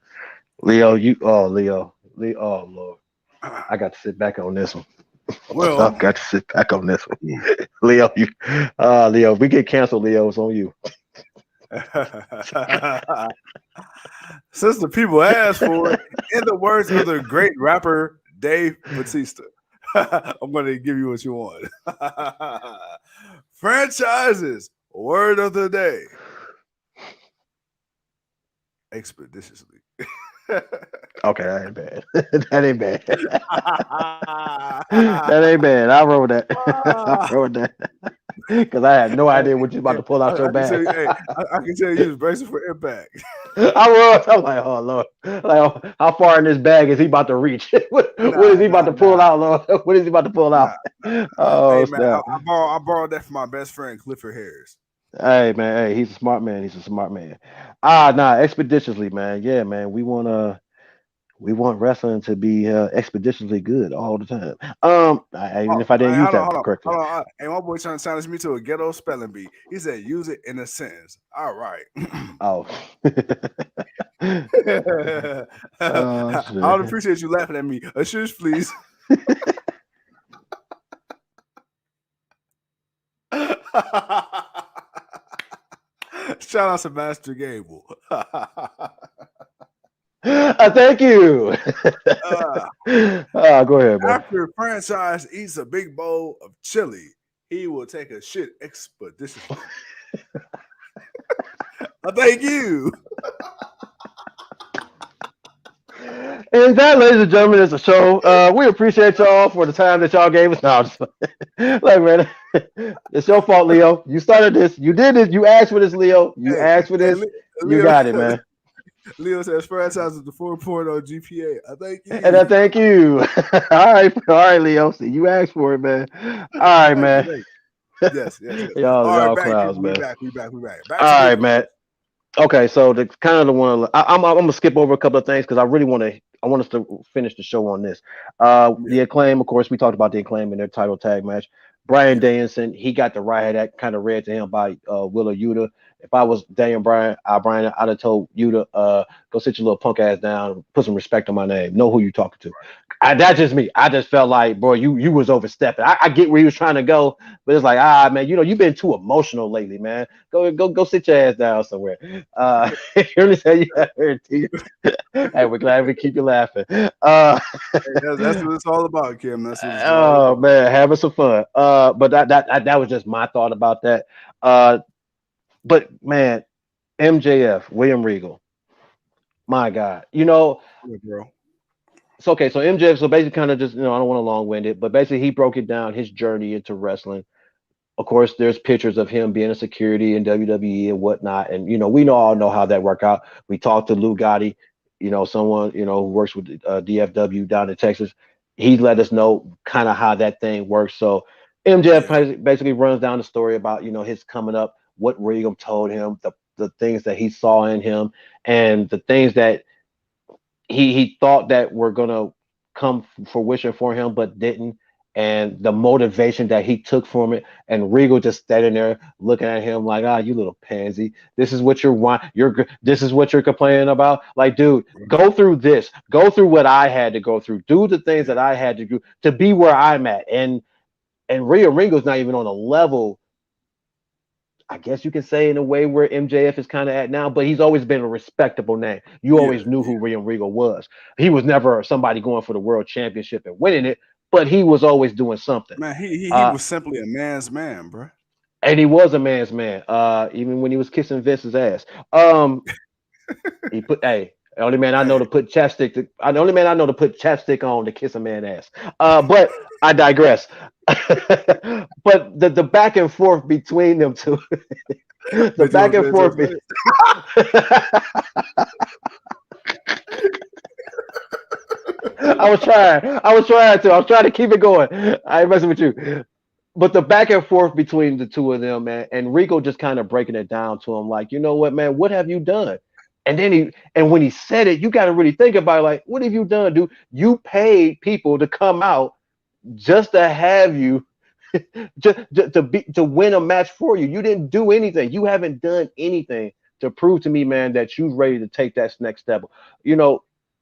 B: Leo, Leo, oh Lord, I got to sit back on this one.
A: Well,
B: I've got to sit back on this one. Leo, Leo, if we get canceled, Leo, it's on you.
A: Since the people asked for it, in the words of the great rapper Dave Bautista, I'm going to give you what you want. Franchises, word of the day. Expeditiously.
B: Okay, that ain't bad. That ain't bad. That ain't bad. I wrote that. I wrote that. Because I had no idea what you about to pull out your bag.
A: I can tell you was bracing for impact.
B: I'm like, oh Lord. Like, how far in this bag is he about to reach? What is he about to pull out, Lord? What is he about to pull out? Oh,
A: hey, man, I borrowed that from my best friend Clifford Harris.
B: Hey man, hey, he's a smart man. He's a smart man. Expeditiously, man. Yeah, man. We want wrestling to be expeditiously good all the time. Even if I didn't use that correctly.
A: Hold on. Hey, my boy trying to challenge me to a ghetto spelling bee. He said, use it in a sentence. All right.
B: Oh.
A: I would appreciate you laughing at me. A shush, please. Shout out to Master Gable.
B: Thank you. Go ahead, bro.
A: After franchise eats a big bowl of chili, he will take a shit expeditiously. Thank you.
B: And that, ladies and gentlemen, is the show. We appreciate y'all for the time that y'all gave us. No, I'm just like, man, it's your fault, Leo. You started this. You did it. You asked for this, Leo. You asked for this. You got it, man.
A: Leo says franchise is the 4.0 GPA. I thank you.
B: And I thank you. All right, Leo. See, you asked for it, man. All right, man.
A: Yes.
B: y'all clowns, man.
A: We back.
B: All right, man. Okay, so the kind of the one I'm gonna skip over a couple of things because I want us to finish the show on this. The Acclaim, of course, we talked about the Acclaim in their title tag match. Brian Danielson, he got the riot act kind of read to him by Willa Yuta. If I was Daniel Bryan, I'd have told Yuta, go sit your little punk ass down, put some respect on my name, know who you talking to. That's just me. I just felt like, bro, you was overstepping. I get where he was trying to go, but it's like, man, you've been too emotional lately, man. Go sit your ass down somewhere. You understand? Hey, we're glad we keep you laughing.
A: Hey, that's what it's all about, Kim. That's what it's all about.
B: Man, having some fun. But that was just my thought about that. But man, MJF, William Regal, my God, you know.
A: Yeah, bro.
B: So okay, so MJF, so basically, kind of just, I don't want to long wind it, but basically he broke it down, his journey into wrestling. Of course, there's pictures of him being a security in WWE and whatnot, and we all know how that worked out. We talked to Lou Gotti, someone who works with DFW down in Texas. He let us know kind of how that thing works. So MJF
A: Yeah,
B: basically runs down the story about his coming up, what Regal told him, the things that he saw in him, and the things that he thought that were gonna come fruition for him, but didn't, and the motivation that he took from it. And Regal just standing there looking at him like, you little pansy. This is what this is what you're complaining about. Like, dude, go through this. Go through what I had to go through. Do the things that I had to do to be where I'm at. And Regal's not even on a level, I guess you can say, in a way where MJF is kind of at now, but he's always been a respectable name. You
A: yeah,
B: always knew who William Regal was. He was never somebody going for the world championship and winning it, but he was always doing something.
A: man. He was simply a man's man, bro.
B: And he was a man's man. Even when he was kissing Vince's ass. He put the only man I know to put chapstick. The only man I know to put chapstick on to kiss a man ass. But I digress. But the back and forth between them two, the back and forth. I was trying to keep it going. I ain't messing with you. But the back and forth between the two of them, man, and Rico just kind of breaking it down to him, like, you know what, man, what have you done? And then when he said it, you got to really think about it, like, what have you done, dude? You paid people to come out just to have you, just to win a match for you. You didn't do anything. You haven't done anything to prove to me, man, that you're ready to take that next step.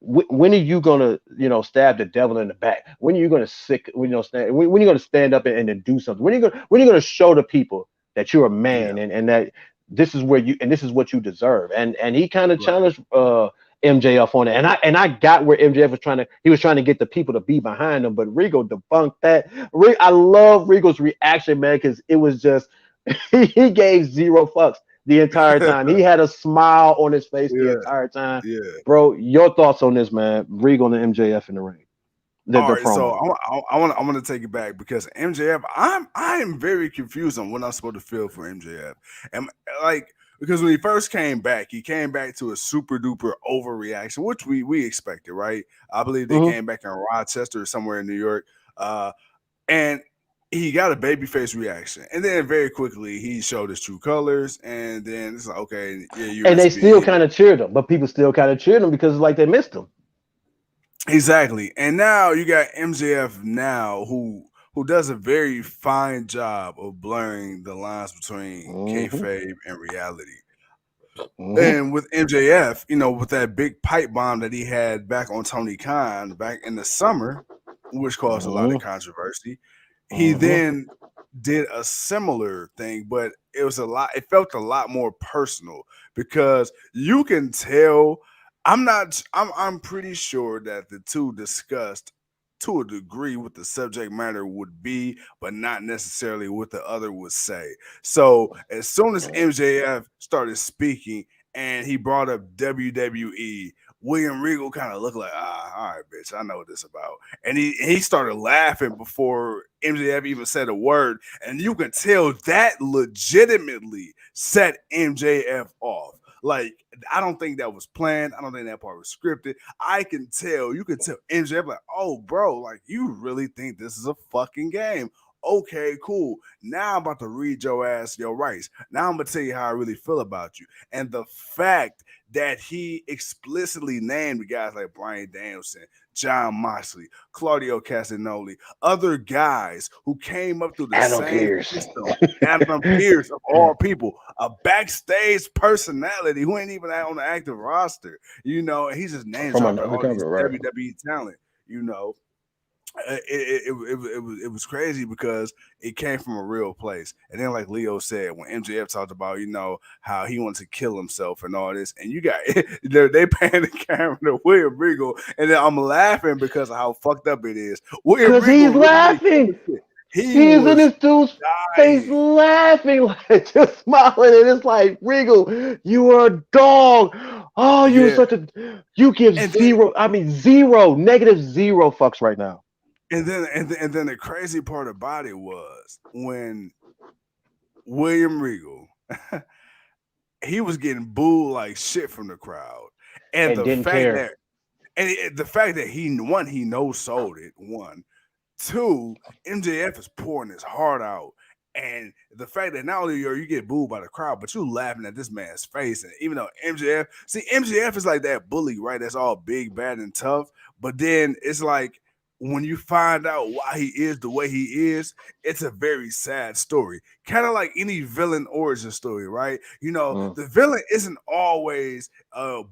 B: When are you gonna, stab the devil in the back? When are you gonna when you're gonna stand up and do something? When are you gonna show the people that you're a man, and that this is this is what you deserve? And he kind of challenged MJF on it, and I got where MJF was trying to get the people to be behind him, but Regal debunked that. I love Regal's reaction, man, because it was just he gave zero fucks the entire time. He had a smile on his face the entire time.
A: Yeah.
B: Bro, your thoughts on this, man? Regal and MJF in the ring.
A: All right, so I want to take it back, because MJF, I am very confused on what I'm supposed to feel for MJF. And because when he first came back, he came back to a super duper overreaction, which we expected, right? I believe they came back in Rochester or somewhere in New York, and he got a babyface reaction, and then very quickly he showed his true colors, and then it's like, okay, yeah,
B: and they still kind of cheered him, but people still kind of cheered him because it's like they missed him.
A: Exactly. And now you got MJF now who does a very fine job of blurring the lines between kayfabe and reality. And with MJF, with that big pipe bomb that he had back on Tony Khan back in the summer, which caused a lot of controversy, he then did a similar thing, but it felt a lot more personal, because you can tell. I'm pretty sure that the two discussed to a degree what the subject matter would be, but not necessarily what the other would say. So as soon as MJF started speaking and he brought up WWE, William Regal kind of looked like, all right, bitch, I know what this about. And he started laughing before MJF even said a word. And you can tell that legitimately set MJF off. Like, I don't think that was planned. I don't think that part was scripted. You can tell MJF, like, oh, bro, like, you really think this is a fucking game. Okay, cool. Now I'm about to read your ass your rights. Now I'm going to tell you how I really feel about you. And the fact that he explicitly named guys like Bryan Danielson, Jon Moxley, Claudio Castagnoli, other guys who came up through the same system, Adam Pearce of all people, a backstage personality who ain't even on the active roster, and he's just named all these WWE talent, It was crazy because it came from a real place. And then, like Leo said, when MJF talked about, how he wanted to kill himself and all this, and you got they pan the camera to William Regal, and then I'm laughing because of how fucked up it is.
B: Because he's laughing.
A: He
B: He's in
A: was
B: this dude's face
A: dying.
B: laughing, like just smiling, and it's like, Regal, you are a dog. Oh, you're
A: Yeah.
B: such a you give
A: And then
B: zero, I mean zero, negative zero fucks right now.
A: and then the crazy part about it was when William Regal he was getting booed like shit from the crowd. And
B: And
A: the
B: didn't
A: fact
B: care.
A: that the fact that he no sold it, one. Two, MJF is pouring his heart out. And the fact that not only are you get booed by the crowd, but you laughing at this man's face. And even though MJF is like that bully, right? That's all big, bad, and tough. But then it's like when you find out why he is the way he is, it's a very sad story. Kind of like any villain origin story, right? You know,
B: Mm,
A: the villain isn't always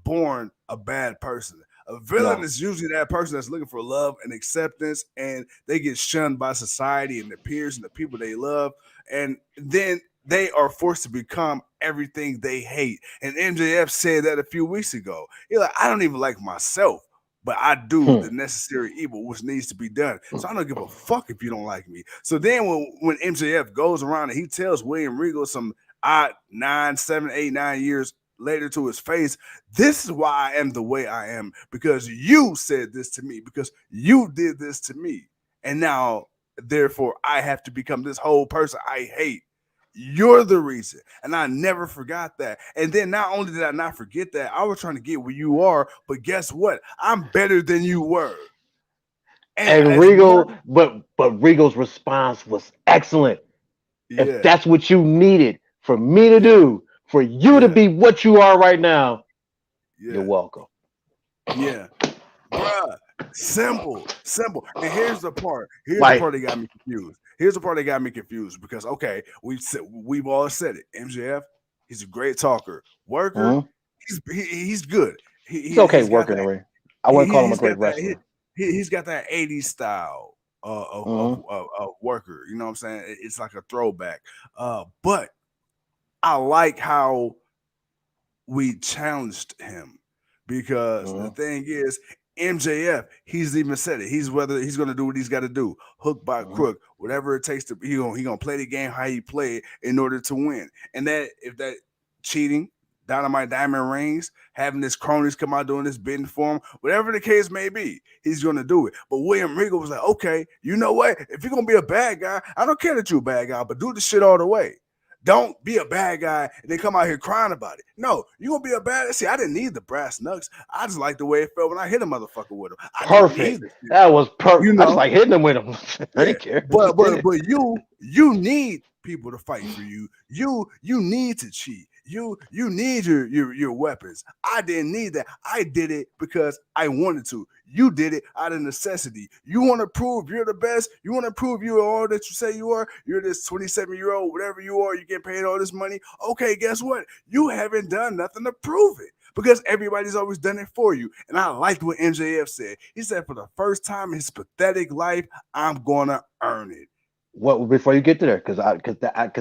A: born a bad person. A villain
B: no.
A: is usually that person that's looking for love and acceptance, and they get shunned by society and their peers and the people they love, and then they are forced to become everything they hate. And MJF said that a few weeks ago. He's like, I don't even like myself, but I do
B: Hmm.
A: the necessary evil which needs to be done. So I don't give a fuck if you don't like me. So then when MJF goes around and he tells William Regal some odd 9, 7, 8, 9 years later to his face, this is why I am the way I am, because you said this to me, because you did this to me. And now, therefore, I have to become this whole person I hate. You're the reason. And I never forgot that. And then not only did I not forget that, I was trying to get where you are, but guess what? I'm better than you were. And
B: And
A: as much,
B: Regal, but Regal's response was excellent. If
A: yeah,
B: that's what you needed for me to
A: yeah,
B: do, for you to
A: yeah,
B: be what you are right now, you're
A: yeah,
B: welcome.
A: yeah. Bruh, simple. And here's the part. Here's the
B: Like,
A: part that got me confused. Here's the part that got me confused because okay, we've all said it. MJF, he's a great talker, worker.
B: mhm.
A: He's good.
B: He's okay
A: He's got
B: working
A: that.
B: the ring. I wouldn't call him a
A: He's
B: great
A: got that.
B: wrestler.
A: He's got that 80s style
B: Mhm.
A: of worker. You know what I'm saying? It's like a throwback. But I like how we challenged him because the
B: Mhm.
A: thing is MJF, he's even said it. He's whether he's gonna do what he's got to do, hook by
B: Mhm.
A: crook, whatever it takes to he gonna play the game how he play it in order to win. And that if that cheating, Dynamite Diamond Rings, having his cronies come out doing this bidding for him, whatever the case may be, he's gonna do it. But William Regal was like, okay, you know what? If you're gonna be a bad guy, I don't care that you're a bad guy, but do the shit all the way. Don't be a bad guy and then come out here crying about it. No, you're gonna be a bad. See, I didn't need the brass knucks. I just like the way it felt when I hit a motherfucker with them. I didn't need
B: Perfect.
A: the shit,
B: That
A: bro.
B: was perfect.
A: You
B: I just
A: know,
B: like hitting him with him. I
A: yeah.
B: didn't care. I
A: But
B: just did
A: but
B: it.
A: but you need people to fight for you. You need to cheat. You need your weapons. I didn't need that. I did it because I wanted to. You did it out of necessity. You want to prove you're the best. You want to prove you're all that you say you are. You're this 27-year-old, whatever you are. You get paid all this money. Okay, guess what? You haven't done nothing to prove it because everybody's always done it for you. And I liked what MJF said. He said, for the first time in his pathetic life, I'm gonna earn it.
B: What before you get to there, because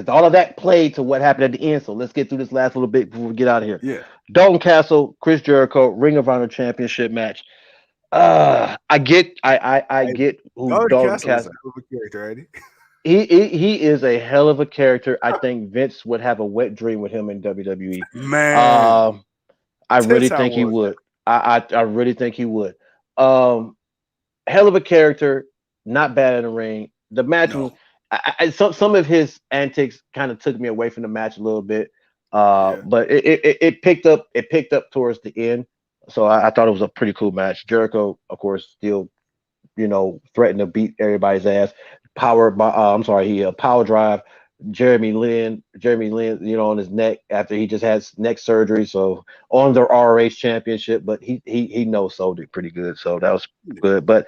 B: all of that played to what happened at the end. So let's get through this last little bit before we get out of here.
A: Yeah.
B: Dalton Castle, Chris Jericho, Ring of Honor Championship match. I
A: Hey,
B: get who
A: Dalton
B: Dalton
A: Castle is a
B: Castle.
A: hell of a character, ain't he?
B: He is a hell of a character. I think Vince would have a wet dream with him in WWE.
A: Man,
B: Um, I really
A: 10 time
B: think he
A: world
B: would. I really think he would. Um, Hell of a character, not bad in the ring. The match was
A: no.
B: some of his antics kind of took me away from the match a little bit.
A: Yeah.
B: But it picked up towards the end. So I thought it was a pretty cool match. Jericho, of course, still threatened to beat everybody's ass. I'm sorry, he power drive Jeremy Lin, on his neck after he just had neck surgery. So on the ROH championship, but he no sold it pretty good. So that was good. But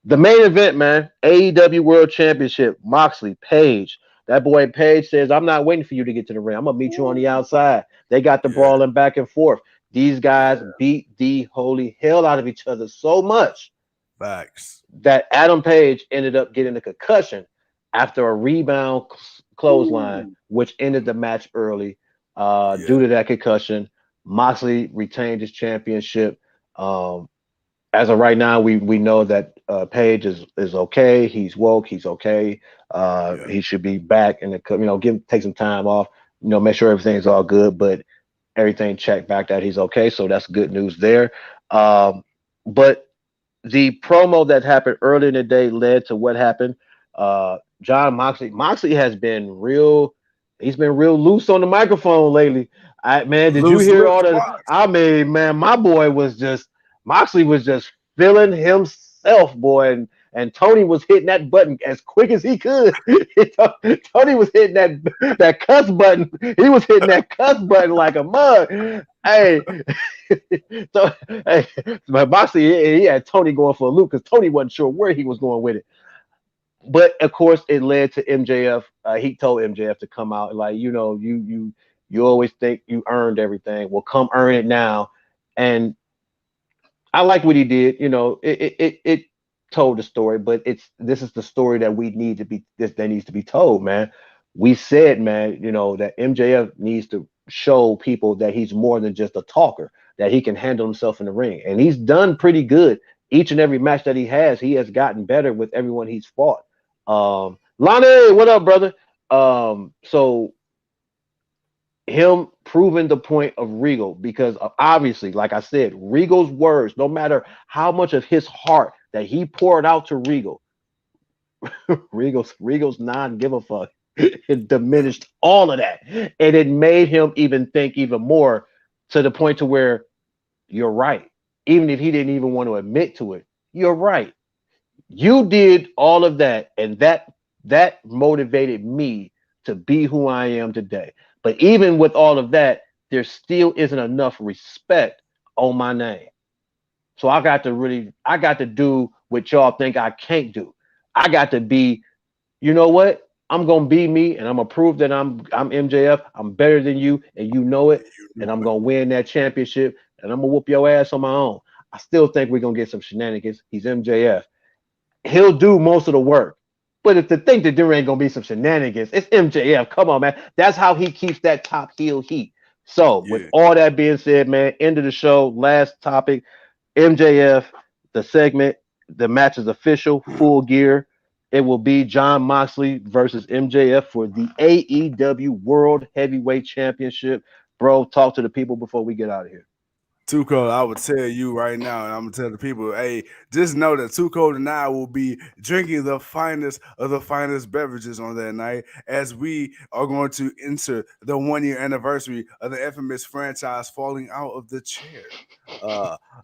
B: the main event, man, AEW World Championship, Moxley, Paige. That boy Paige says, I'm not waiting for you to get to the ring. I'm gonna meet you on the outside. They got the
A: Yeah.
B: brawling back and forth. These guys
A: Yeah.
B: beat the holy hell out of each other so much
A: Facts.
B: that Adam Page ended up getting a concussion after a rebound clothesline,
A: Ooh.
B: which ended the match early
A: Yeah.
B: due to that concussion. Moxley retained his championship. Um, as of right now, we know that Paige is okay. He's woke. He's okay. He should be back in the take some time off. Make sure everything's all good. But everything checked back that he's okay. So that's good news there. But the promo that happened earlier in the day led to what happened. John Moxley. Moxley has been real. He's been real loose on the microphone lately. Did you hear all that? I mean, man, my boy Moxley was just feeling himself, boy, and Tony was hitting that button as quick as he could. Tony was hitting that cuss button. He was hitting that cuss button like a mug. Hey, but Moxley, he had Tony going for a loop because Tony wasn't sure where he was going with it. But of course, it led to MJF. He told MJF to come out, like, you always think you earned everything. Well, come earn it now. And I like what he did. It told the story, but this is the story that that needs to be told, man. We said, man, that MJF needs to show people that he's more than just a talker, that he can handle himself in the ring, and he's done pretty good. Each and every match that he has gotten better with everyone he's fought. Lonnie, what up, brother? So him proving the point of Regal, because obviously, like I said, Regal's words, no matter how much of his heart that he poured out to Regal, Regal's non-give a fuck. It diminished all of that, and it made him even think even more, to the point to where you're right. Even if he didn't even want to admit to it, you're right. You did all of that, and that motivated me to be who I am today. But even with all of that, there still isn't enough respect on my name. So I got to do what y'all think I can't do. I got to be, you know what? I'm gonna be me, and I'm gonna prove that I'm MJF. I'm better than you, and you know it. And I'm gonna win that championship, and I'm gonna whoop your ass on my own. I still think we're gonna get some shenanigans. He's MJF. He'll do most of the work. But if to think that there ain't gonna be some shenanigans, it's MJF. Come on, man. That's how he keeps that top heel heat. So with all that being said, man, end of the show. Last topic. MJF, the segment, the match is official, full gear. It will be John Moxley versus MJF for the AEW World Heavyweight Championship. Bro, talk to the people before we get out of here.
A: Tuco, I would tell you right now, and I'm gonna tell the people, hey, just know that Tuco and I will be drinking the finest of the finest beverages on that night, as we are going to enter the 1-year anniversary of the infamous franchise falling out of the chair.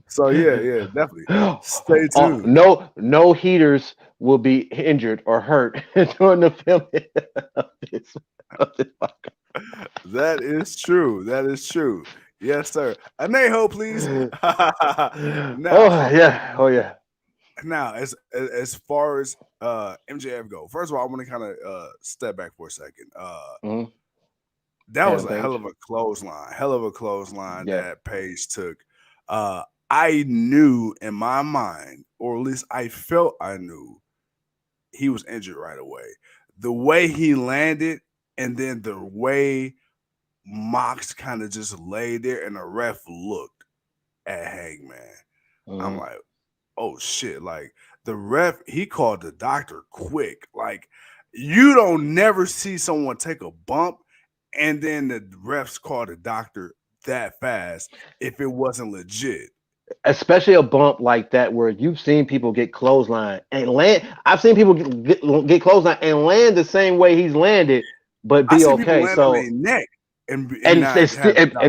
A: So yeah, definitely. Stay tuned.
B: No heaters will be injured or hurt during the filming of this
A: That is true. That is true. Yes, sir. Anejo, please.
B: Now, oh yeah.
A: Now, as far as MJF go, first of all, I want to kind of step back for a second. That was a hell of a clothesline that Paige took. I knew in my mind, or at least I felt I knew, he was injured right away. The way he landed, and then the way Mox kind of just laid there, and the ref looked at Hangman. I'm like, oh shit. Like, the ref, he called the doctor quick. Like, you don't never see someone take a bump and then the refs call the doctor that fast if it wasn't legit.
B: Especially a bump like that, where you've seen people get clothesline and land. I've seen people get clothesline and land the same way he's landed, but be okay. So
A: neck and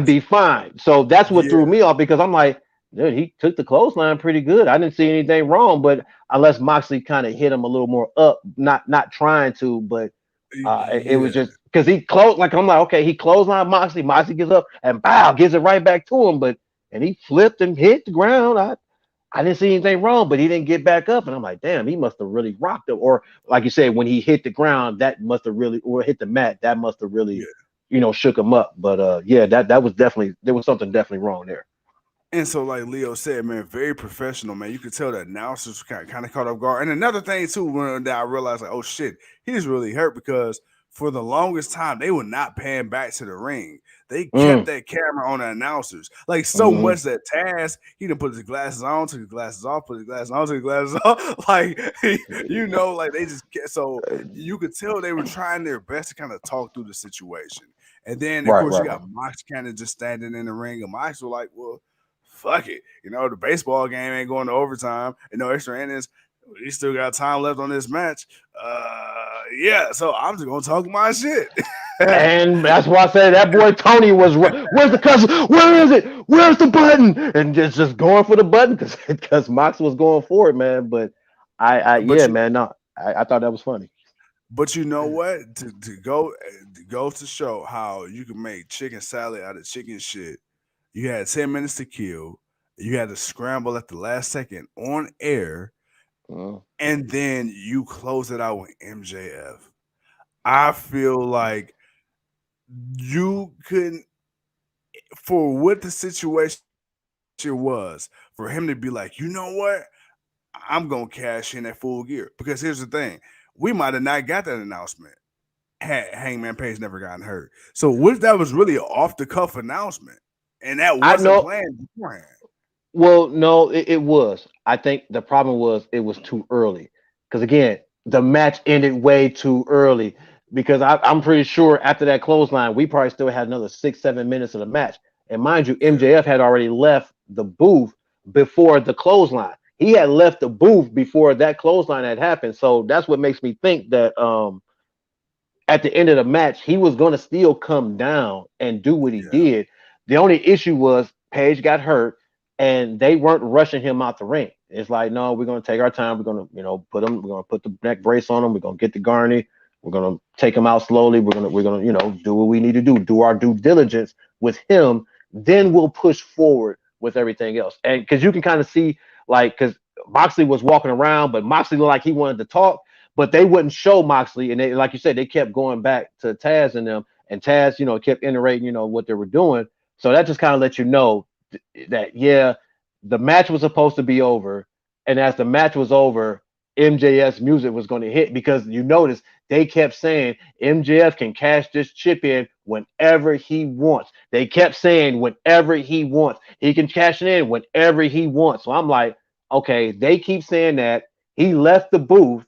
B: be fine. So that's what threw me off, because I'm like, dude, he took the clothesline pretty good. I didn't see anything wrong, but unless Moxley kind of hit him a little more up, not trying to, but it was just because he closed. Like, I'm like, okay, he clothesline Moxley. Moxley gets up and gives it right back to him, and he flipped and hit the ground. I didn't see anything wrong, but he didn't get back up. And I'm like, damn, he must have really rocked him. Or like you said, when he hit the ground, that must have really, or hit the mat, that must have really, shook him up. But that was definitely, there was something definitely wrong there.
A: And so, like Leo said, man, very professional, man. You could tell that announcers kind of caught off guard. And another thing too, when I realized, like, oh shit, he's really hurt, because for the longest time, they were not paying back to the ring. They kept that camera on the announcers, like so much that Taz, he done put his glasses on, took his glasses off, put his glasses on, took his glasses off. Like, you know, like they just get, so you could tell they were trying their best to kind of talk through the situation. And then, of course, you got Mox kind of just standing in the ring, and Mox was like, well, fuck it. You know, the baseball game ain't going to overtime and no extra innings. We still got time left on this match. Yeah, so I'm just gonna talk my shit.
B: And that's why I say that boy Tony was where's the customer? Where is it? Where's the button? And just going for the button because Mox was going for it, man. But I thought that was funny.
A: But you know what? To go to show how you can make chicken salad out of chicken shit. You had 10 minutes to kill. You had to scramble at the last second on air. And then you close it out with MJF. I feel like you couldn't, for what the situation was, for him to be like, you know what? I'm going to cash in at Full Gear. Because here's the thing. We might have not got that announcement had Hangman Page never gotten hurt. So what if that was really an off-the-cuff announcement? And that wasn't planned beforehand.
B: Well, no, it was. I think the problem was it was too early. Because again, the match ended way too early. Because I'm pretty sure after that clothesline, we probably still had another 6-7 minutes of the match. And mind you, MJF had already left the booth before the clothesline. He had left the booth before that clothesline had happened. So that's what makes me think that at the end of the match, he was going to still come down and do what he did. The only issue was Paige got hurt. And they weren't rushing him out the ring. It's like, no, we're going to take our time. We're going to, we're going to put the neck brace on him. We're going to get the Garney. We're going to take him out slowly. We're going to, do what we need to do our due diligence with him. Then we'll push forward with everything else. And because you can kind of see, like, because Moxley was walking around, but Moxley looked like he wanted to talk, but they wouldn't show Moxley. And they, like you said, they kept going back to Taz and them. And Taz, kept iterating, what they were doing. So that just kind of let you know that the match was supposed to be over, and as the match was over, MJF's music was going to hit because you notice they kept saying MJF can cash this chip in whenever he wants. They kept saying whenever he wants, he can cash it in whenever he wants. So I'm like, okay, they keep saying that. He left the booth.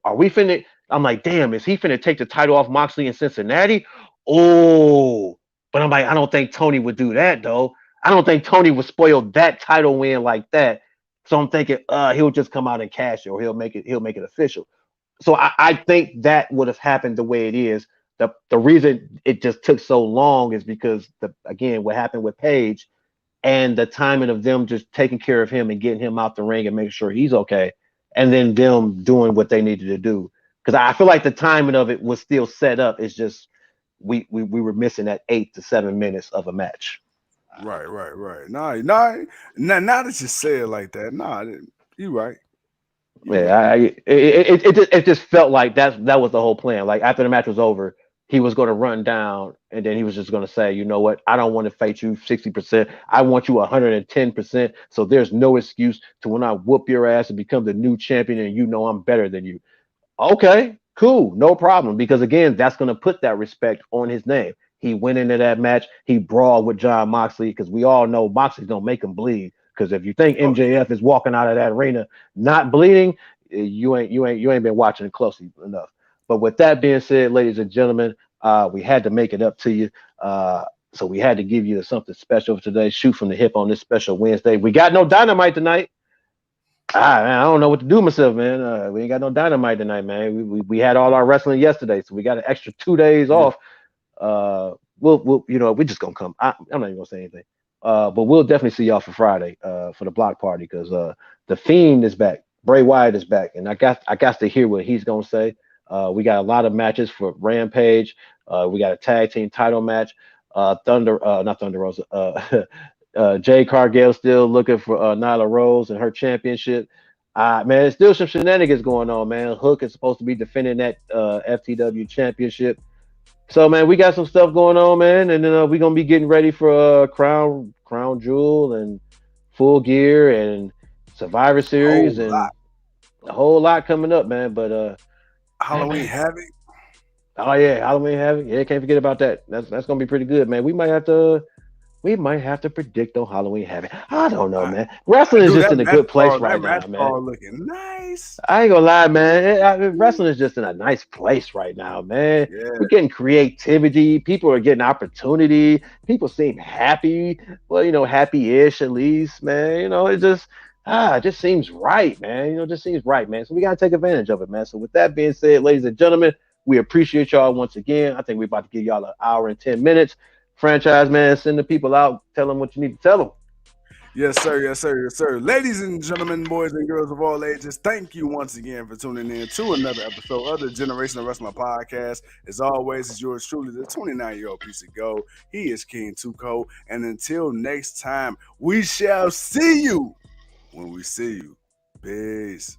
B: Are we finna? I'm like, damn, is he finna take the title off Moxley in Cincinnati? Oh, but I'm like, I don't think Tony would do that though. I don't think Tony would spoil that title win like that. So I'm thinking he'll just come out and cash it, or he'll make it official. So I think that would have happened the way it is. The reason it just took so long is because again, what happened with Paige and the timing of them just taking care of him and getting him out the ring and making sure he's okay, and then them doing what they needed to do. Because I feel like the timing of it was still set up. It's just we were missing that 8 to 7 minutes of a match.
A: Right. Nah. Now that you say it like that, you right.
B: It just felt like that was the whole plan. Like after the match was over, he was going to run down, and then he was just going to say, you know what? I don't want to fight you 60%. I want you 110%. So there's no excuse to when I whoop your ass and become the new champion, and I'm better than you. Okay, cool, no problem. Because again, that's going to put that respect on his name. He went into that match. He brawled with John Moxley because we all know Moxley's gonna make him bleed. Because if you think MJF is walking out of that arena not bleeding, you ain't been watching it closely enough. But with that being said, ladies and gentlemen, we had to make it up to you. So we had to give you something special for today. Shoot from the hip on this special Wednesday. We got no Dynamite tonight. Man, I don't know what to do myself, man. We ain't got no Dynamite tonight, man. We had all our wrestling yesterday, so we got an extra 2 days off. We'll we're just gonna come. I'm not even gonna say anything. But we'll definitely see y'all for Friday for the block party, because the Fiend is back. Bray Wyatt is back, and I got to hear what he's gonna say. We got a lot of matches for Rampage. We got a tag team title match. Not Thunder Rosa. Jay Cargill still looking for Nyla Rose and her championship. Man, there's still some shenanigans going on, man. Hook is supposed to be defending that FTW championship. So, man, we got some stuff going on, man, and then we're going to be getting ready for Crown Jewel and Full Gear and Survivor Series and a whole lot coming up, man. But
A: Halloween Havoc.
B: Oh yeah, Halloween Havoc. Yeah, can't forget about that. That's gonna be pretty good, man. We might have to predict on Halloween Havoc. I don't know,
A: I,
B: man. Wrestling is
A: Dude,
B: just in a good place
A: that
B: right
A: match
B: now, man.
A: card looking nice.
B: I ain't gonna lie, man. Wrestling is just in a nice place right now, man.
A: Yeah,
B: We're getting creativity. People are getting opportunity. People seem happy. Well, happy-ish at least, man. It just seems right, man. It just seems right, man. So we gotta take advantage of it, man. So with that being said, ladies and gentlemen, we appreciate y'all once again. I think we're about to give y'all an hour and 10 minutes. Franchise, man, send the people out. Tell them what you need to tell them.
A: yes, sir, yes, sir, yes, sir. Ladies and gentlemen, boys and girls of all ages, thank you once again for tuning in to another episode of the Generation of Wrestling Podcast. As always, it's yours truly, the 29-year-old piece of gold. He is King Tuco, and until next time, we shall see you when we see you. Peace.